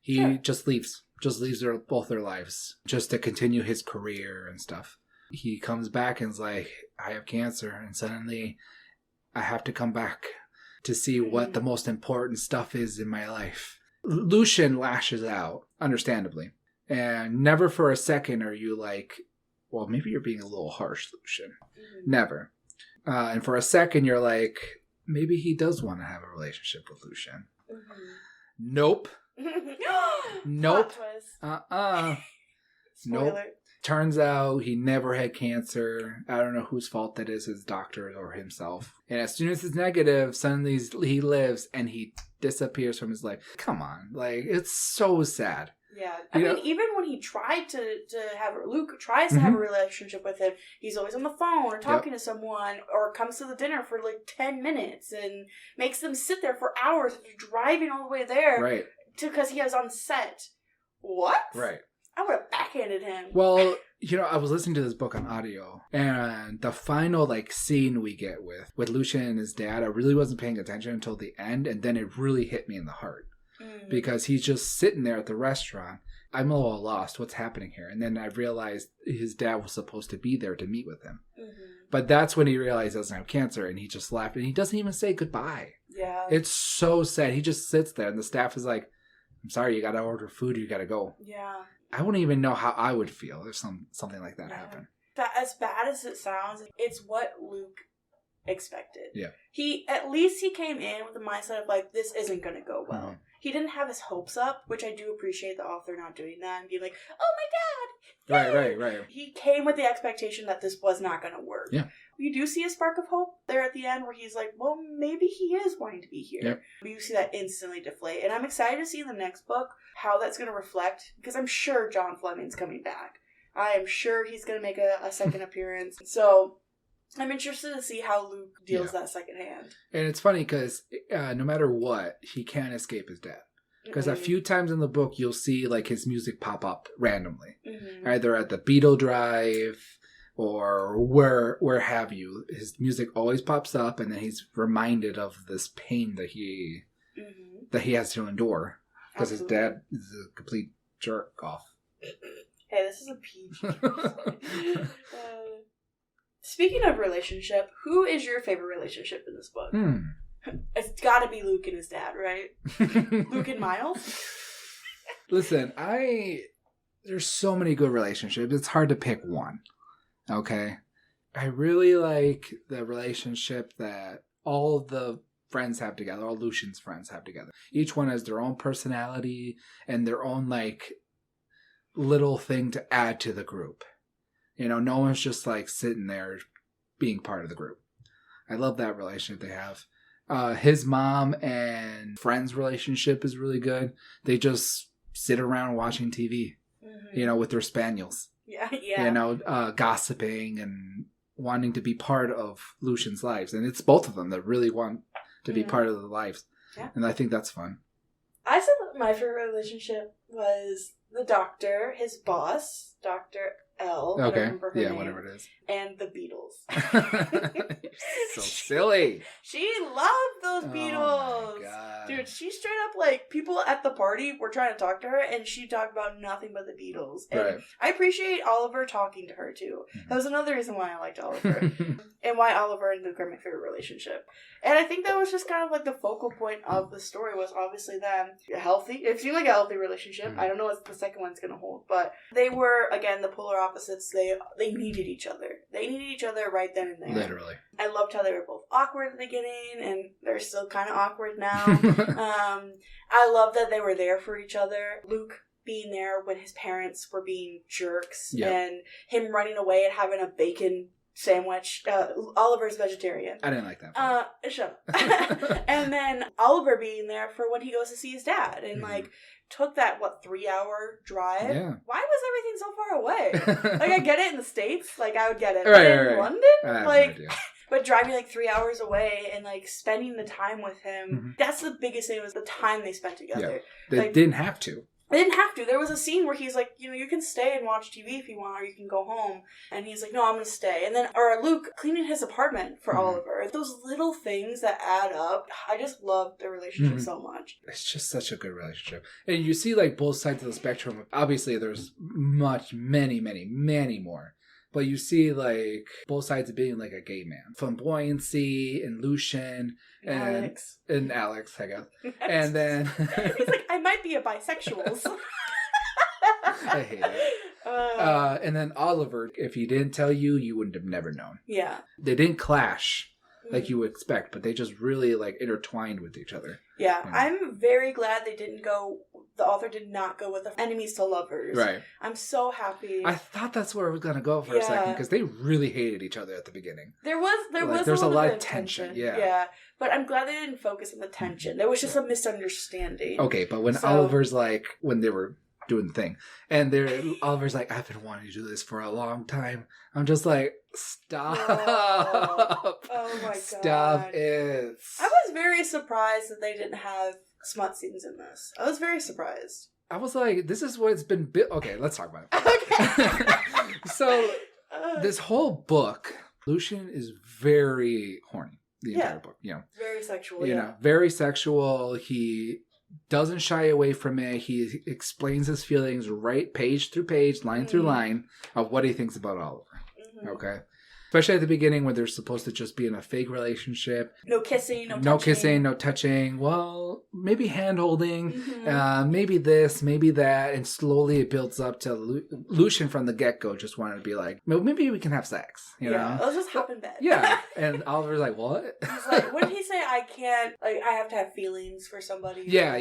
he just leaves. Just leaves both their lives just to continue his career and stuff. He comes back and is like, I have cancer. And suddenly I have to come back to see what the most important stuff is in my life. Lucian lashes out, understandably. And never for a second are you like, well, maybe you're being a little harsh, Lucian. Never. And for a second, you're like, maybe he does want to have a relationship with Lucian. Nope. Nope. Nope. Turns out he never had cancer. I don't know whose fault that is, his doctor or himself. And as soon as it's negative, suddenly he lives and he disappears from his life. Come on. Like, it's so sad. Yeah. I mean, even when he tried to have, Luke tries to have a relationship with him, he's always on the phone or talking to someone or comes to the dinner for like 10 minutes and makes them sit there for hours driving all the way there. Right. Because he was on set. What? Right. I would have backhanded him. Well, I was listening to this book on audio, and the final scene we get with Lucian and his dad, I really wasn't paying attention until the end, and then it really hit me in the heart. Because he's just sitting there at the restaurant. I'm a little lost. What's happening here? And then I realized his dad was supposed to be there to meet with him. But that's when he realized he doesn't have cancer, and he just left, and he doesn't even say goodbye. Yeah. It's so sad. He just sits there, and the staff is like, I'm sorry, you got to order food, you got to go. Yeah. I wouldn't even know how I would feel if something like that happened. As bad as it sounds, it's what Luke expected. Yeah. At least he came in with the mindset of this isn't going to go well. He didn't have his hopes up, which I do appreciate the author not doing that and being like, oh my God. Yay! Right. He came with the expectation that this was not going to work. Yeah. You do see a spark of hope there at the end where he's like, well, maybe he is wanting to be here. Yep. But you see that instantly deflate. And I'm excited to see in the next book how that's going to reflect, because I'm sure John Fleming's coming back. I am sure he's going to make a second appearance. So I'm interested to see how Luke deals that second hand. And it's funny because no matter what, he can't escape his dad. Because a few times in the book, you'll see his music pop up randomly. Either at the Beetle Drive or where have you. His music always pops up, and then he's reminded of this pain that he has to endure. Because his dad is a complete jerk off. Hey, this is a PG. Speaking of relationship, who is your favorite relationship in this book? It's got to be Luke and his dad, right? Luke and Miles? Listen, there's so many good relationships. It's hard to pick one. Okay? I really like the relationship that all the friends have together, all Lucian's friends have together. Each one has their own personality and their own little thing to add to the group. No one's just sitting there being part of the group. I love that relationship they have. His mom and friend's relationship is really good. They just sit around watching TV, with their spaniels. Yeah. Gossiping and wanting to be part of Lucian's lives. And it's both of them that really want to be part of the lives. Yeah. And I think that's fun. I said that my favorite relationship was the doctor, his boss, Dr. L. Okay. Whatever it is. And the Beatles. So silly. She loved those Beatles. Oh my God. Dude, she straight up people at the party were trying to talk to her and she talked about nothing but the Beatles. And I appreciate Oliver talking to her too. That was another reason why I liked Oliver. And why Oliver and Luke are my favorite relationship. And I think that was just kind of the focal point of the story was obviously them healthy. It seemed like a healthy relationship. I don't know what the second one's going to hold. But they were, again, the polar opposites. They needed each other. They needed each other right then and there. Literally. I loved how they were both awkward at the beginning, and they're still kind of awkward now. I love that they were there for each other. Luke being there when his parents were being jerks, and him running away and having a bacon sandwich. Oliver's vegetarian. I didn't like that. Shut up. And then Oliver being there for when he goes to see his dad, and took that 3-hour drive. Yeah. Why was everything so far away? I get it in the States, I would get it. But in London, I have no idea. But driving 3 hours away and spending the time with him, that's the biggest thing was the time they spent together. Yeah. They didn't have to. They didn't have to. There was a scene where he's like, you can stay and watch TV if you want, or you can go home. And he's like, no, I'm going to stay. And then, or Luke cleaning his apartment for Oliver. Those little things that add up. I just love their relationship so much. It's just such a good relationship. And you see both sides of the spectrum. Obviously, there's many more. But you see both sides of being a gay man. Flamboyancy and Lucian and Alex, I guess. And then he's like, I might be a bisexual. I hate it. And then Oliver, if he didn't tell you, you wouldn't have never known. Yeah. They didn't clash like you would expect, but they just really like intertwined with each other. Yeah. You know? I'm very glad the author did not go with the enemies to lovers. Right. I'm so happy. I thought that's where it was going to go for a second, because they really hated each other at the beginning. There was a lot of tension. Yeah. But I'm glad they didn't focus on the tension. There was just a misunderstanding. Okay, but when Oliver's like, when they were doing the thing, and Oliver's like, I've been wanting to do this for a long time. I'm just like, stop. Oh my god. Stop it. I was very surprised that they didn't have smut scenes in this. I was very surprised. I was like, this is what it's been built. Okay, let's talk about it. Okay. So, this whole book, Lucian is very horny. The entire book, very sexual. Very sexual. He doesn't shy away from it. He explains his feelings right page through page, line through line of what he thinks about Oliver. Mm-hmm. Okay. Especially at the beginning when they're supposed to just be in a fake relationship. No kissing, no kissing, no touching. Well, maybe hand-holding, maybe this, maybe that. And slowly it builds up to Lucian from the get-go just wanted to be like, maybe we can have sex, you know? Let's just hop in bed. Yeah. And Oliver's like, what? He's like, what did he say? I can't, like, I have to have feelings for somebody. Yeah,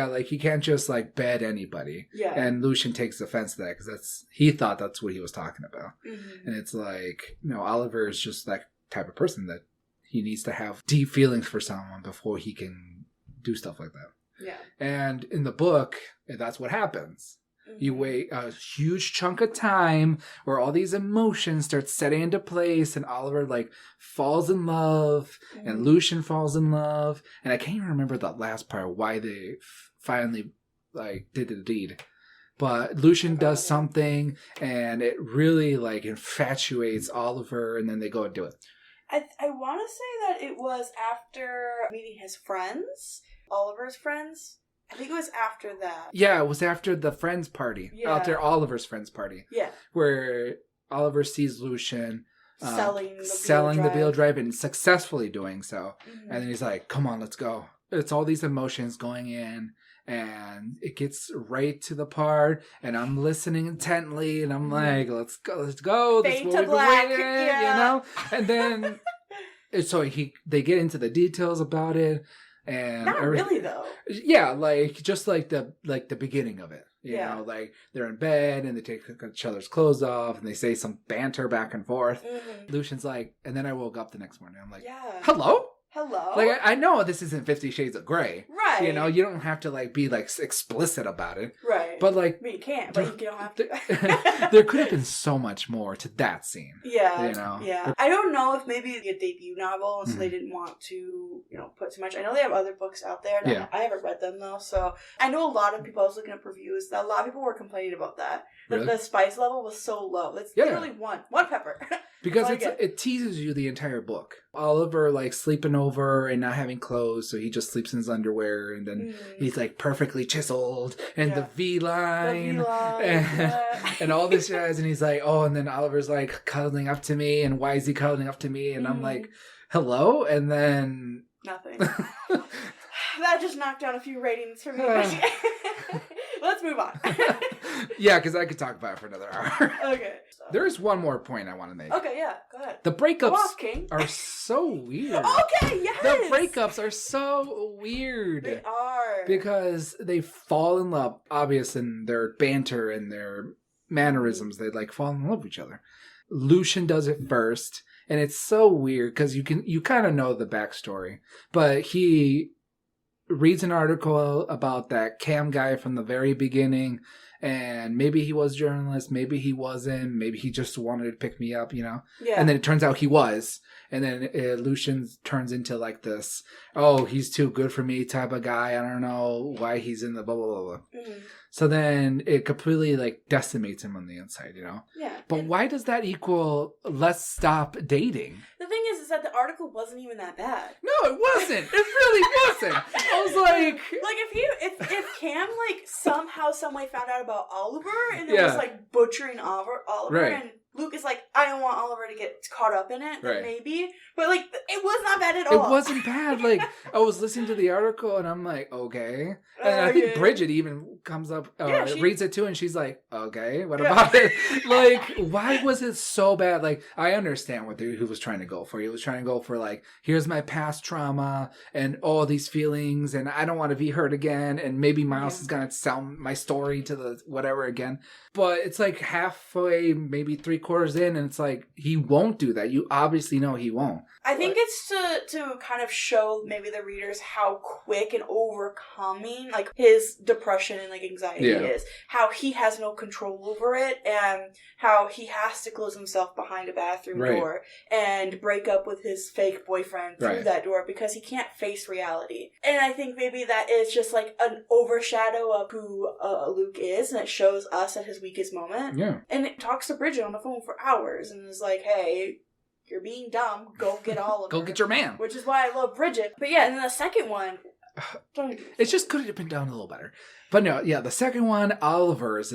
like, he can't just, like, bed anybody. Yeah. And Lucian takes offense to that because he thought that's what he was talking about. Mm-hmm. And it's like, Oliver is just that type of person that he needs to have deep feelings for someone before he can do stuff like that. Yeah. And in the book, that's what happens. Mm-hmm. You wait a huge chunk of time where all these emotions start setting into place, and Oliver like falls in love, and Lucian falls in love, and I can't even remember that last part why they finally like did the deed. But Lucian does something, and it really, like, infatuates Oliver, and then they go and do it. I want to say that it was after meeting his friends, Oliver's friends. I think it was after that. Yeah, it was after the friends party. Yeah. After Oliver's friends party. Yeah. Where Oliver sees Lucian selling the Beetle Drive and successfully doing so. Mm-hmm. And then he's like, come on, let's go. It's all these emotions going in. And it gets right to the part, and I'm listening intently, and I'm like, let's go. This is what we've been waiting, And then, so they get into the details about it, and not really though. Yeah, like just like the beginning of it, you know, like they're in bed and they take each other's clothes off, and they say some banter back and forth. Mm-hmm. Lucian's like, and then I woke up the next morning. I'm like, hello. Like, I know this isn't 50 Shades of Grey. Right. You know, you don't have to, like, be, like, explicit about it. Right. But, like... I mean, you can, but you don't have to. There could have been so much more to that scene. Yeah. You know? Yeah. I don't know if maybe a debut novel, so they didn't want to, put too much. I know they have other books out there. I haven't read them, though, so... I know a lot of people, I was looking at reviews, that a lot of people were complaining about that. That the spice level was so low. It's literally one pepper. Because it teases you the entire book. Oliver, like, sleeping over and not having clothes, so he just sleeps in his underwear, and then he's, like, perfectly chiseled, and the V-line, and all this jazz, and he's like, oh, and then Oliver's, like, cuddling up to me, and why is he cuddling up to me? And I'm like, hello? And then... Nothing. That just knocked down a few ratings for me. Let's move on. Yeah, because I could talk about it for another hour. Okay. So. There is one more point I want to make. Okay, yeah, go ahead. The breakups are so weird. Okay, yes! The breakups are so weird. They are. Because they fall in love, obvious in their banter and their mannerisms. They, like, fall in love with each other. Lucian does it first, and it's so weird because you kind of know the backstory. But he reads an article about that Cam guy from the very beginning, and maybe he was a journalist, maybe he wasn't, maybe he just wanted to pick me up, Yeah. And then it turns out he was. And then Lucian turns into like this, oh, he's too good for me type of guy. I don't know why he's in the blah, blah, blah, blah. Mm-hmm. So then it completely like decimates him on the inside, Yeah. But why does that equal let's stop dating? The thing is that the article wasn't even that bad. No, it wasn't. It really wasn't. I was like... Like, if Cam, like, somehow, some way found out about Oliver and it was, like, butchering Oliver, right. and Luke is like, I don't want Oliver to get caught up in it, right. maybe. But, like, it was not bad at all. It wasn't bad. Like, I was listening to the article, and I'm like, okay. And I think Bridget even comes up, reads it too, and she's like, okay, what about it? Like, why was it so bad? Like, I understand what he was trying to go for. He was trying to go for, like, here's my past trauma, and all these feelings, and I don't want to be hurt again, and maybe Miles is going to sell my story to the whatever again. But it's like halfway, maybe 3/4 in, and it's like, he won't do that. You obviously know he won't. I think it's to kind of show maybe the readers how quick and overcoming, like, his depression and, like, anxiety is. How he has no control over it, and how he has to close himself behind a bathroom door and break up with his fake boyfriend through that door because he can't face reality. And I think maybe that is just, like, an overshadow of who Luke is, and it shows us at his weakest moment. Yeah. And it talks to Bridget on the phone for hours, and is like, hey, you're being dumb. Go get Oliver. Go get your man. Which is why I love Bridget. But yeah, and then the second one... It just could have been done a little better. But no, yeah, the second one, Oliver's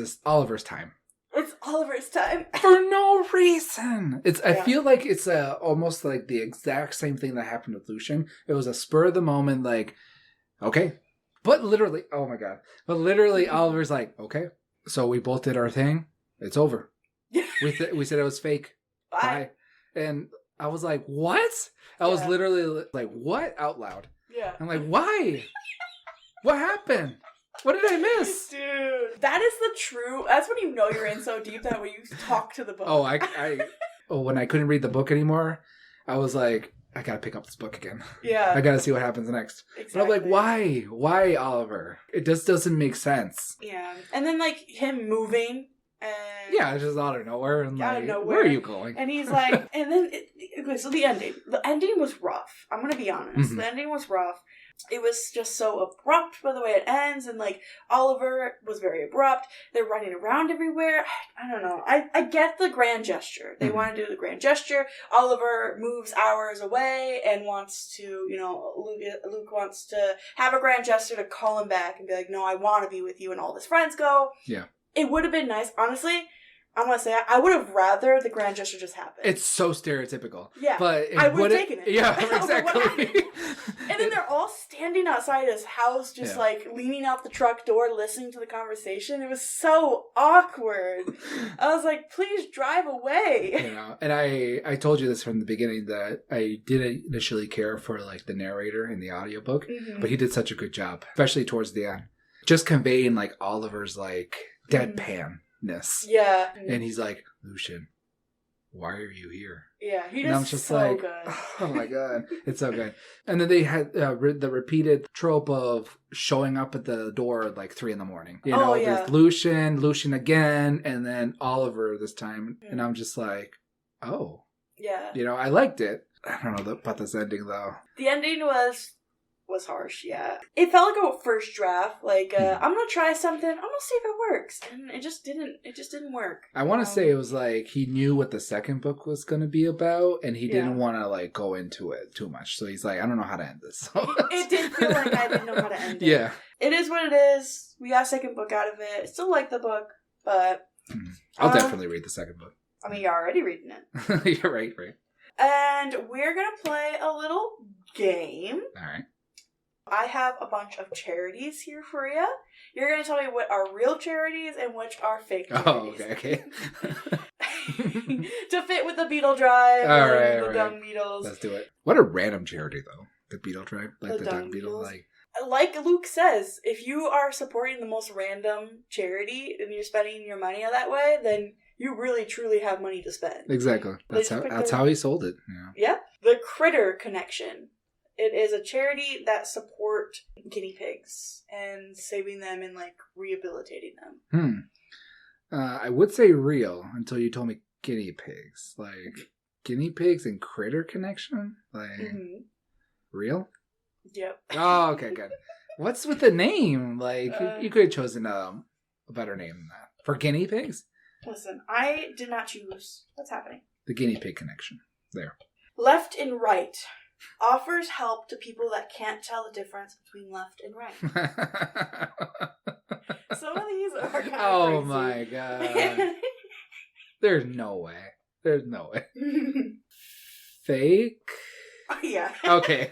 time. It's Oliver's time. For no reason. I feel like it's almost like the exact same thing that happened with Lucian. It was a spur of the moment, like, okay. But literally, oh my God. But literally, Oliver's like, okay, so we both did our thing. It's over. We said it was fake. Bye. And I was like, what? I was literally like, what? Out loud. Yeah. I'm like, why? What happened? What did I miss? Dude, that is the true... That's when you know you're in so deep that when you talk to the book. When I couldn't read the book anymore, I was like, I gotta pick up this book again. Yeah. I gotta see what happens next. Exactly. But I'm like, why? Why, Oliver? It just doesn't make sense. Yeah. And then, like, him moving... And yeah, it's just out of nowhere. And like, where are you going? And he's like, and then, so the ending. The ending was rough. I'm going to be honest. Mm-hmm. The ending was rough. It was just so abrupt by the way it ends. And like, Oliver was very abrupt. They're running around everywhere. I don't know. I get the grand gesture. They want to do the grand gesture. Oliver moves hours away and wants to, Luke wants to have a grand gesture to call him back and be like, no, I want to be with you. And all his friends go. Yeah. It would have been nice. Honestly, I'm going to say I would have rather the grand gesture just happen. It's so stereotypical. Yeah. But I would have taken it. Yeah, exactly. And then they're all standing outside his house, just like leaning out the truck door, listening to the conversation. It was so awkward. I was like, please drive away. And I told you this from the beginning that I didn't initially care for like the narrator in the audiobook, but he did such a good job, especially towards the end. Just conveying like Oliver's like deadpan-ness. Yeah. And he's like, Lucian, why are you here? Yeah, he does so good. Oh my God, it's so good. And then they had the repeated trope of showing up at the door at like 3 a.m. With Lucian again, and then Oliver this time. And I'm just like, oh. Yeah. I liked it. I don't know about this ending though. The ending was harsh, yeah. It felt like a first draft, like, I'm gonna try something, I'm gonna see if it works. And it just didn't work. I want to say it was like, he knew what the second book was gonna be about, and he didn't want to, like, go into it too much. So he's like, I don't know how to end this. It did feel like I didn't know how to end it. Yeah. It is what it is. We got a second book out of it. I still like the book, but... I'll definitely read the second book. I mean, you're already reading it. You're right. And we're gonna play a little game. All right. I have a bunch of charities here for you. You're going to tell me what are real charities and which are fake charities. Oh, okay. To fit with the Beetle Drive and the Dung Beetles. Let's do it. What a random charity, though. The Beetle Drive? Like the Dung Beetle? Like Luke says, if you are supporting the most random charity and you're spending your money that way, then you really, truly have money to spend. Exactly. That's how he sold it. Yeah. The Critter Connection. It is a charity that support guinea pigs and saving them and like rehabilitating them. I would say real until you told me guinea pigs. Like guinea pigs and Critter Connection? Like real? Yep. Oh, okay, good. What's with the name? Like you could have chosen a better name than that. For guinea pigs? Listen, I did not choose. What's happening? The Guinea Pig Connection. There. Left and Right. Offers help to people that can't tell the difference between left and right. Some of these are kind of crazy. My God. There's no way. There's no way. Fake? Yeah. Okay.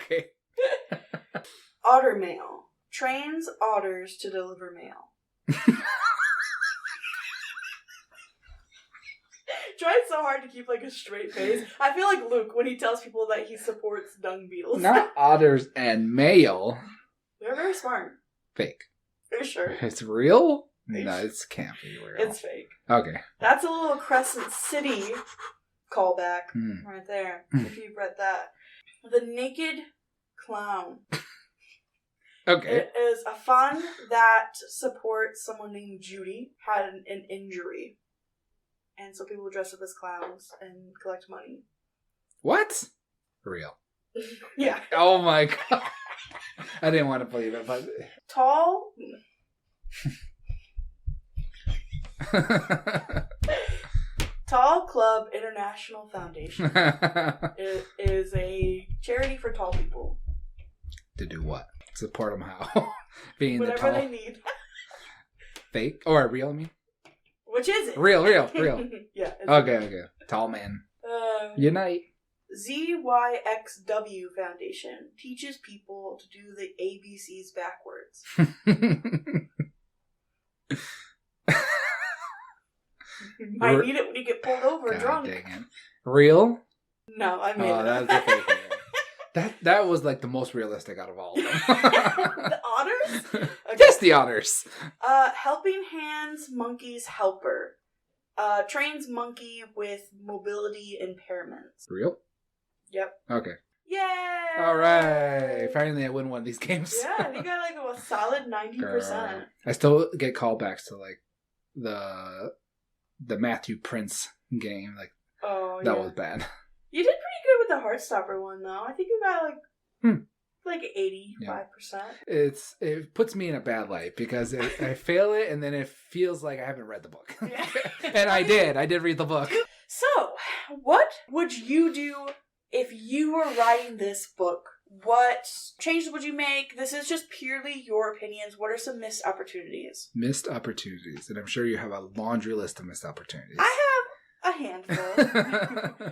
Otter mail. Trains otters to deliver mail. Trying so hard to keep like a straight face. I feel like Luke when he tells people that he supports dung beetles. Not otters and mail. They're very smart. Fake. For sure. It's real? No, it can't be real. It's fake. Okay. That's a little Crescent City callback right there, if you've read that. The Naked Clown. Okay. It is a fund that supports someone named Judy, had an injury. And so people dress up as clowns and collect money. What? Real. Yeah. Oh my god. I didn't want to believe it, but... Tall... Tall Club International Foundation is a charity for tall people. To do what? Support them how? Being whatever the tall... they need. Fake? Or real, I mean? Which is it? Real. Yeah. Okay. Tall man. Unite. ZYXW Foundation teaches people to do the ABCs backwards. Might need it when you get pulled over drunk. Dang it. Real? No, I made it. That's a fake one. That was like the most realistic out of all of them. The otters? Okay. Just the otters. Helping Hands Monkey's Helper. Trains monkey with mobility impairments. Real? Yep. Okay. Yay! Alright. Finally I win one of these games. Yeah, you got like a solid 90%. I still get callbacks to like the Matthew Prince game. Like, that was bad. You did pretty good with the Heartstopper one, though. I think you got like 85%. It puts me in a bad light because I fail it and then it feels like I haven't read the book. Yeah. And I did read the book. So, what would you do if you were writing this book? What changes would you make? This is just purely your opinions. What are some missed opportunities? Missed opportunities. And I'm sure you have a laundry list of missed opportunities. I have a handful.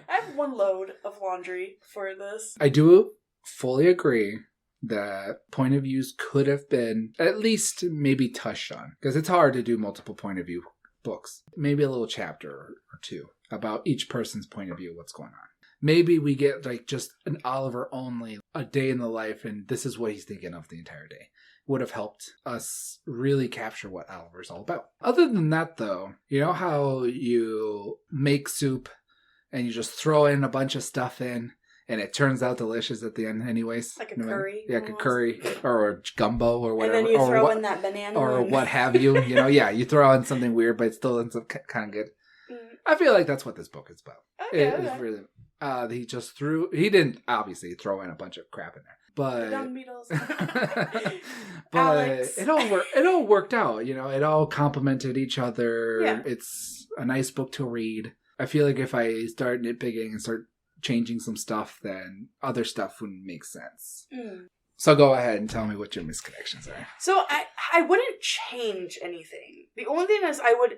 I have one load of laundry for this. I do fully agree that point of views could have been at least maybe touched on. Because it's hard to do multiple point of view books. Maybe a little chapter or two about each person's point of view, what's going on. Maybe we get like just an Oliver only, a day in the life, and this is what he's thinking of the entire day. Would have helped us really capture what Oliver's all about. Other than that, though, you know how you make soup and you just throw in a bunch of stuff in and it turns out delicious at the end anyways? Like a curry. Yeah, like a curry or a gumbo or whatever. And then you throw in that banana. Or what have you. You know, you throw in something weird, but it still ends up kind of good. I feel like that's what this book is about. Okay, It's really... he didn't obviously throw in a bunch of crap in there, but dung beetles. but Alex. it all worked out, you know, it all complemented each other. Yeah. It's a nice book to read. I feel like if I start nitpicking and start changing some stuff, then other stuff wouldn't make sense. So go ahead and tell me what your misconnections are. So I wouldn't change anything. The only thing is I would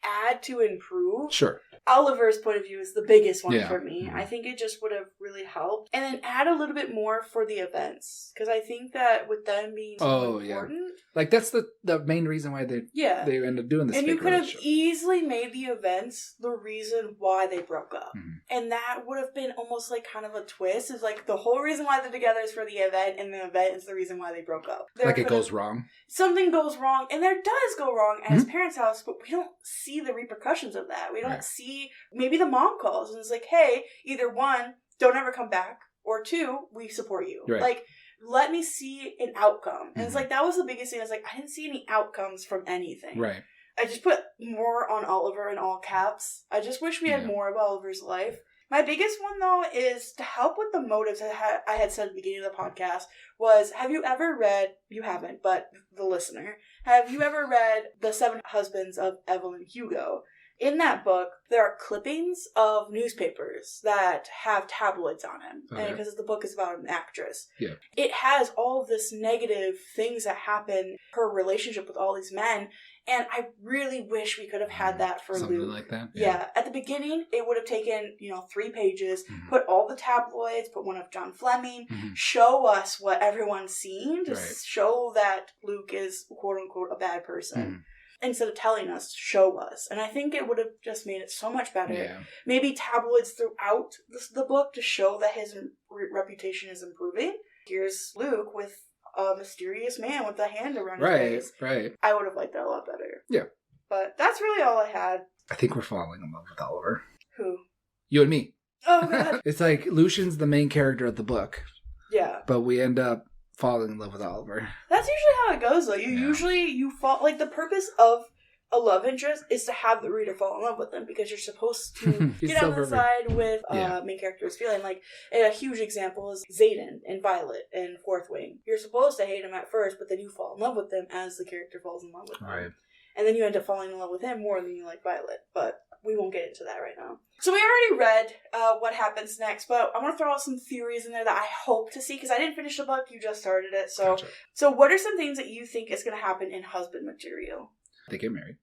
add to improve. Sure. Oliver's point of view is the biggest one Yeah. for me. I think it just would have really helped. And then add a little bit more for the events. Because I think that with them being so important. Like that's the main reason why they end up doing this. And you could have easily made the events the reason why they broke up. And that would have been almost like kind of a twist. It's like the whole reason why they're together is for the event, and the event is the reason why they broke up. Like it goes wrong. Something goes wrong, and there does go wrong at his parents' house, but we don't see the repercussions of that. We don't see, maybe the mom calls and is like, hey, either one, don't ever come back, or two, we support you. Right. Like, let me see an outcome. And it's like, that was the biggest thing. I was like, I didn't see any outcomes from anything. Right. I just put more on Oliver in all caps. I just wish we had more of Oliver's life. My biggest one, though, is to help with the motives I had said at the beginning of the podcast was, have you ever read, you haven't, but the listener, have you ever read The Seven Husbands of Evelyn Hugo? In that book, there are clippings of newspapers that have tabloids on him. Okay. And because the book is about an actress. Yeah. It has all of this negative things that happen, her relationship with all these men. And I really wish we could have had that for Something Luke. like that? Yeah. At the beginning, it would have taken, 3 pages, put all the tabloids, put one of John Fleming, show us what everyone's seen, to show that Luke is, quote unquote, a bad person. Instead of telling us, show us. And I think it would have just made it so much better. Yeah. Maybe tabloids throughout the book to show that his reputation is improving. Here's Luke with a mysterious man with a hand around his face. Right. I would have liked that a lot better. Yeah. But that's really all I had. I think we're falling in love with Oliver. Who? You and me. Oh, God. It's like Lucian's the main character of the book. Yeah. But we end up falling in love with Oliver. That's usually how it goes, though. You fall, like, the purpose of a love interest is to have the reader fall in love with them, because you're supposed to get on the side with main character's feeling. Like, a huge example is Xaden and Violet in Fourth Wing. You're supposed to hate him at first, but then you fall in love with them as the character falls in love with them. Right. And then you end up falling in love with him more than you like Violet. But we won't get into that right now. So we already read what happens next, but I want to throw out some theories in there that I hope to see, because I didn't finish the book, you just started it. So what are some things that you think is going to happen in husband material? They get married.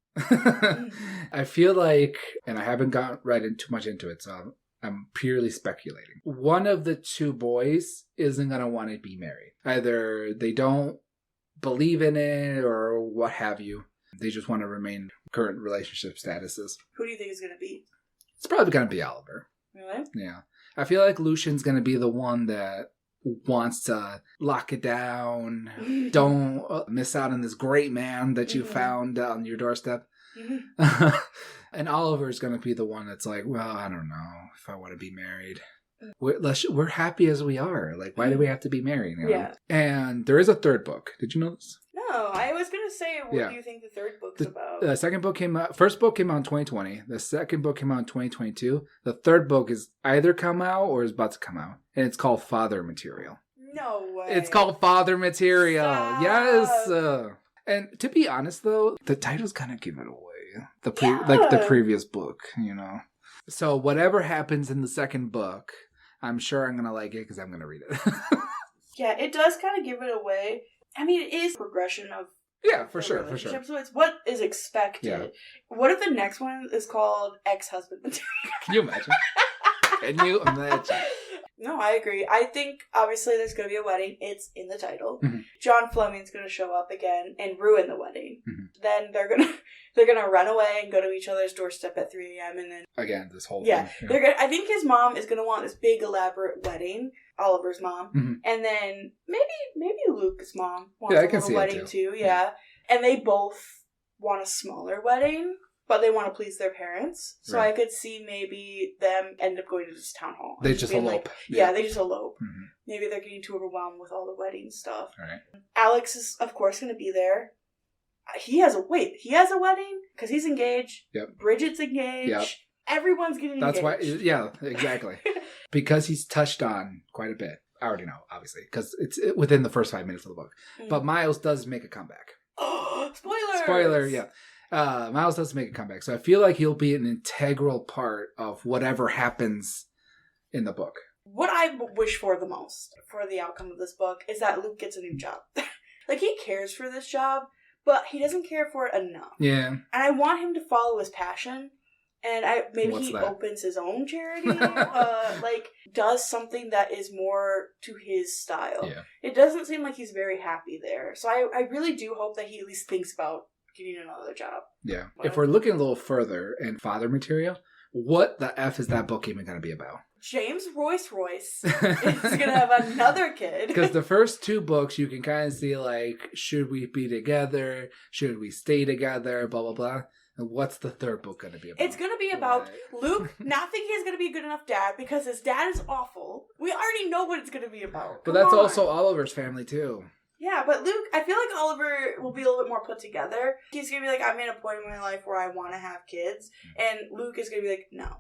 I feel like, and I haven't read too much into it, so I'm purely speculating. One of the 2 boys isn't going to want to be married. Either they don't believe in it or what have you. They just want to remain current relationship statuses. Who do you think is going to be? It's probably going to be Oliver. Really? Yeah. I feel like Lucian's going to be the one that wants to lock it down. Don't miss out on this great man that you found on your doorstep. And Oliver's going to be the one that's like, well, I don't know if I want to be married. We're happy as we are. Like, why do we have to be married? You know? Yeah. And there is a 3rd book. Did you know this? No, I was going to say, what do you think the 3rd book's about? The second book came out, first book came out in 2020. The second book came out in 2022. The 3rd book is either come out or is about to come out. And it's called Father Material. No way. It's called Father Material. Stop. Yes. And to be honest, though, the titles kind of give it away. Like the previous book, So whatever happens in the second book, I'm sure I'm going to like it because I'm going to read it. Yeah, it does kind of give it away. I mean, it is progression of for sure. So it's what is expected. Yeah. What if the next one is called Ex-Husband Material? Can you imagine? Can you imagine? No, I agree. I think, obviously, there's going to be a wedding. It's in the title. John Fleming's going to show up again and ruin the wedding. Then they're gonna run away and go to each other's doorstep at 3 a.m. and then... Again, this whole thing. Yeah. I think his mom is going to want this big, elaborate wedding. Oliver's mom. And then maybe Luke's mom wants a little wedding too. Yeah. And they both want a smaller wedding, but they want to please their parents. So I could see maybe them end up going to this town hall. They just elope. Like, they just elope. Maybe they're getting too overwhelmed with all the wedding stuff. All right. Alex is, of course, going to be there. He has a wedding? Because he's engaged. Yep. Bridget's engaged. Yep. Everyone's getting engaged. That's why, exactly. Because he's touched on quite a bit. I already know, obviously, because it's within the first 5 minutes of the book. But Miles does make a comeback. Oh, spoilers! Spoiler, yeah. Miles does make a comeback. So I feel like he'll be an integral part of whatever happens in the book. What I wish for the most for the outcome of this book is that Luke gets a new job. Like, he cares for this job, but he doesn't care for it enough. Yeah. And I want him to follow his passion. And maybe he opens his own charity, does something that is more to his style. Yeah. It doesn't seem like he's very happy there. So I really do hope that he at least thinks about getting another job. Yeah. If we're looking a little further in Father Material, what the F is that book even going to be about? James Royce is going to have another kid. Because the first 2 books, you can kind of see, like, should we be together? Should we stay together? Blah, blah, blah. And what's the 3rd book going to be about? It's going to be about Luke not thinking he's going to be a good enough dad because his dad is awful. We already know what it's going to be about. But that's also Oliver's family, too. Yeah, but Luke, I feel like Oliver will be a little bit more put together. He's going to be like, I'm in a point in my life where I want to have kids. And Luke is going to be like, no.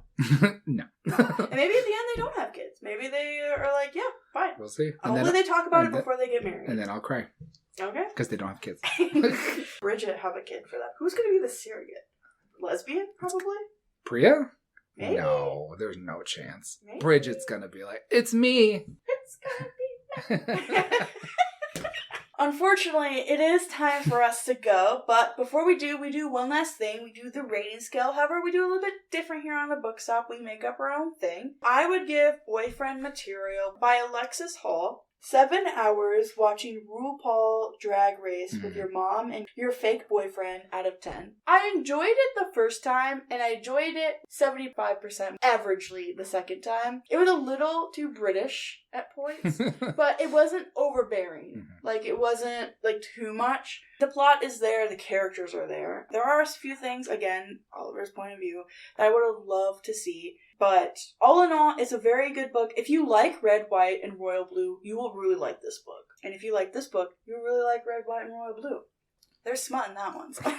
No. And maybe at the end they don't have kids. Maybe they are like, yeah, fine. We'll see. Hopefully they talk about it before they get married. And then I'll cry. Okay. Because they don't have kids. Bridget have a kid for that. Who's going to be the surrogate? lesbian, probably? Priya? Maybe. No, there's no chance. Maybe. Bridget's gonna be like, it's me. It's gonna be me. Unfortunately, it is time for us to go, but before we do one last thing. We do the rating scale. However, we do a little bit different here on the Book Stop. We make up our own thing. I would give Boyfriend Material by Alexis Hall 7 hours watching RuPaul Drag Race with your mom and your fake boyfriend out of 10. I enjoyed it the first time, and I enjoyed it 75% averagely the second time. It was a little too British at points, but it wasn't overbearing. Like, it wasn't, like, too much. The plot is there, the characters are there. There are a few things, again, Oliver's point of view, that I would have loved to see. But all in all, it's a very good book. If you like Red, White, and Royal Blue, you will really like this book. And if you like this book, you'll really like Red, White, and Royal Blue. There's smut in that one. So.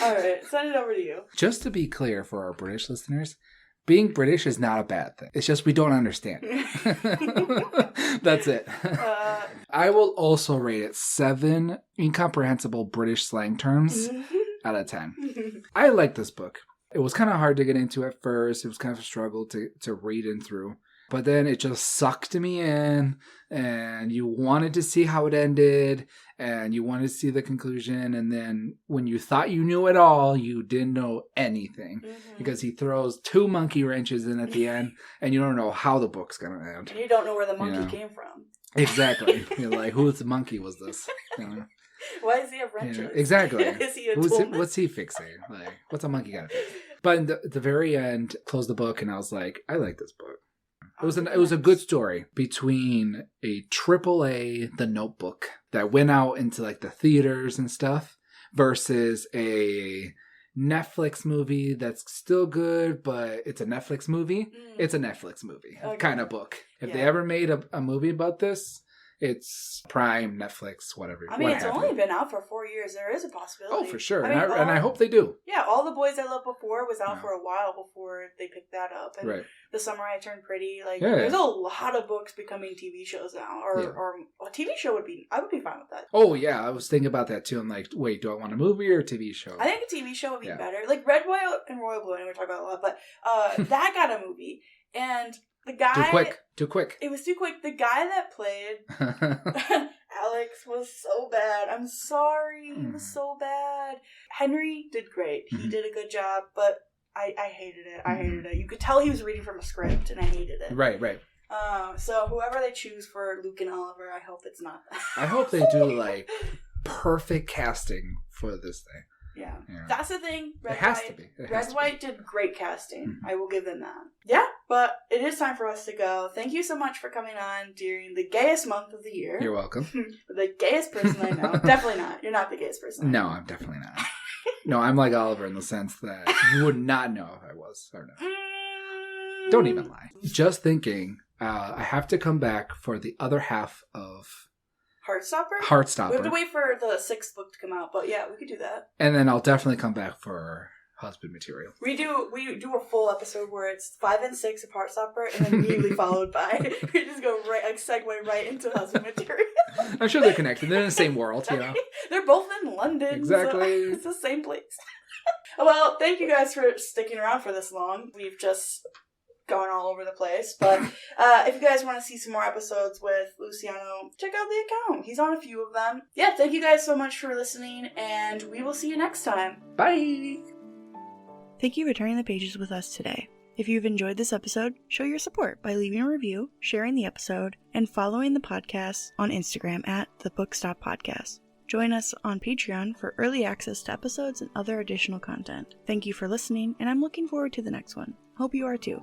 Alright, send it over to you. Just to be clear for our British listeners, being British is not a bad thing. It's just we don't understand. That's it. I will also rate it 7 incomprehensible British slang terms out of 10. I like this book. It was kind of hard to get into at first. It was kind of a struggle to read in through. But then it just sucked me in, and you wanted to see how it ended, and you wanted to see the conclusion. And then when you thought you knew it all, you didn't know anything. Because he throws 2 monkey wrenches in at the end, and you don't know how the book's going to end. And you don't know where the monkey came from. Exactly. You're like, whose monkey was this? You know? Why does he have wrenches? Exactly. Is he a toolman? What's he fixing? Like, what's a monkey got to fix? But in the very end, closed the book, and I was like, I like this book. It was a good story between a AAA, The Notebook, that went out into like the theaters and stuff, versus a Netflix movie that's still good, but it's a Netflix movie. It's a Netflix movie kind of book. If they ever made a movie about this, it's Prime, Netflix, whatever. I mean, it's only been out for 4 years. There is a possibility. Oh, for sure. And I hope they do. Yeah, All the Boys I Loved Before was out for a while before they picked that up. And The Summer I Turned Pretty. Like, there's a lot of books becoming TV shows now. Or a TV show I would be fine with that. Oh, yeah. I was thinking about that, too. I'm like, wait, do I want a movie or a TV show? I think a TV show would be better. Like, Red, White, and Royal Blue, I know we talk about it a lot, but that got a movie. And the guy... Too quick. It was too quick. The guy that played Alex was so bad. I'm sorry. He was so bad. Henry did great. He did a good job, but I hated it. I hated it. You could tell he was reading from a script, and I hated it. Right. So whoever they choose for Luke and Oliver, I hope it's not that. I hope they do, like, perfect casting for this thing. Yeah. That's the thing. It has to be. Red White did great casting. I will give them that. Yeah, but it is time for us to go. Thank you so much for coming on during the gayest month of the year. You're welcome. The gayest person I know. Definitely not. You're not the gayest person. No, I'm definitely not. No, I'm like Oliver in the sense that you would not know if I was or not. Don't even lie. Just thinking, I have to come back for the other half of Heartstopper. We have to wait for the 6th book to come out, but yeah, we could do that. And then I'll definitely come back for Husband Material. We do a full episode where it's 5 and 6 of Heartstopper, and then immediately followed by we just go segue right into Husband Material. I'm sure they're connected. They're in the same world, you know. They're both in London. Exactly. So it's the same place. Well, thank you guys for sticking around for this long. We've just gone all over the place, but if you guys want to see some more episodes with Luciano, check out the account. He's on a few of them. Yeah, thank you guys so much for listening, and we will see you next time. Bye! Thank you for turning the pages with us today. If you've enjoyed this episode, show your support by leaving a review, sharing the episode, and following the podcast on Instagram at The Bookstop Podcast. Join us on Patreon for early access to episodes and other additional content. Thank you for listening, and I'm looking forward to the next one. Hope you are too.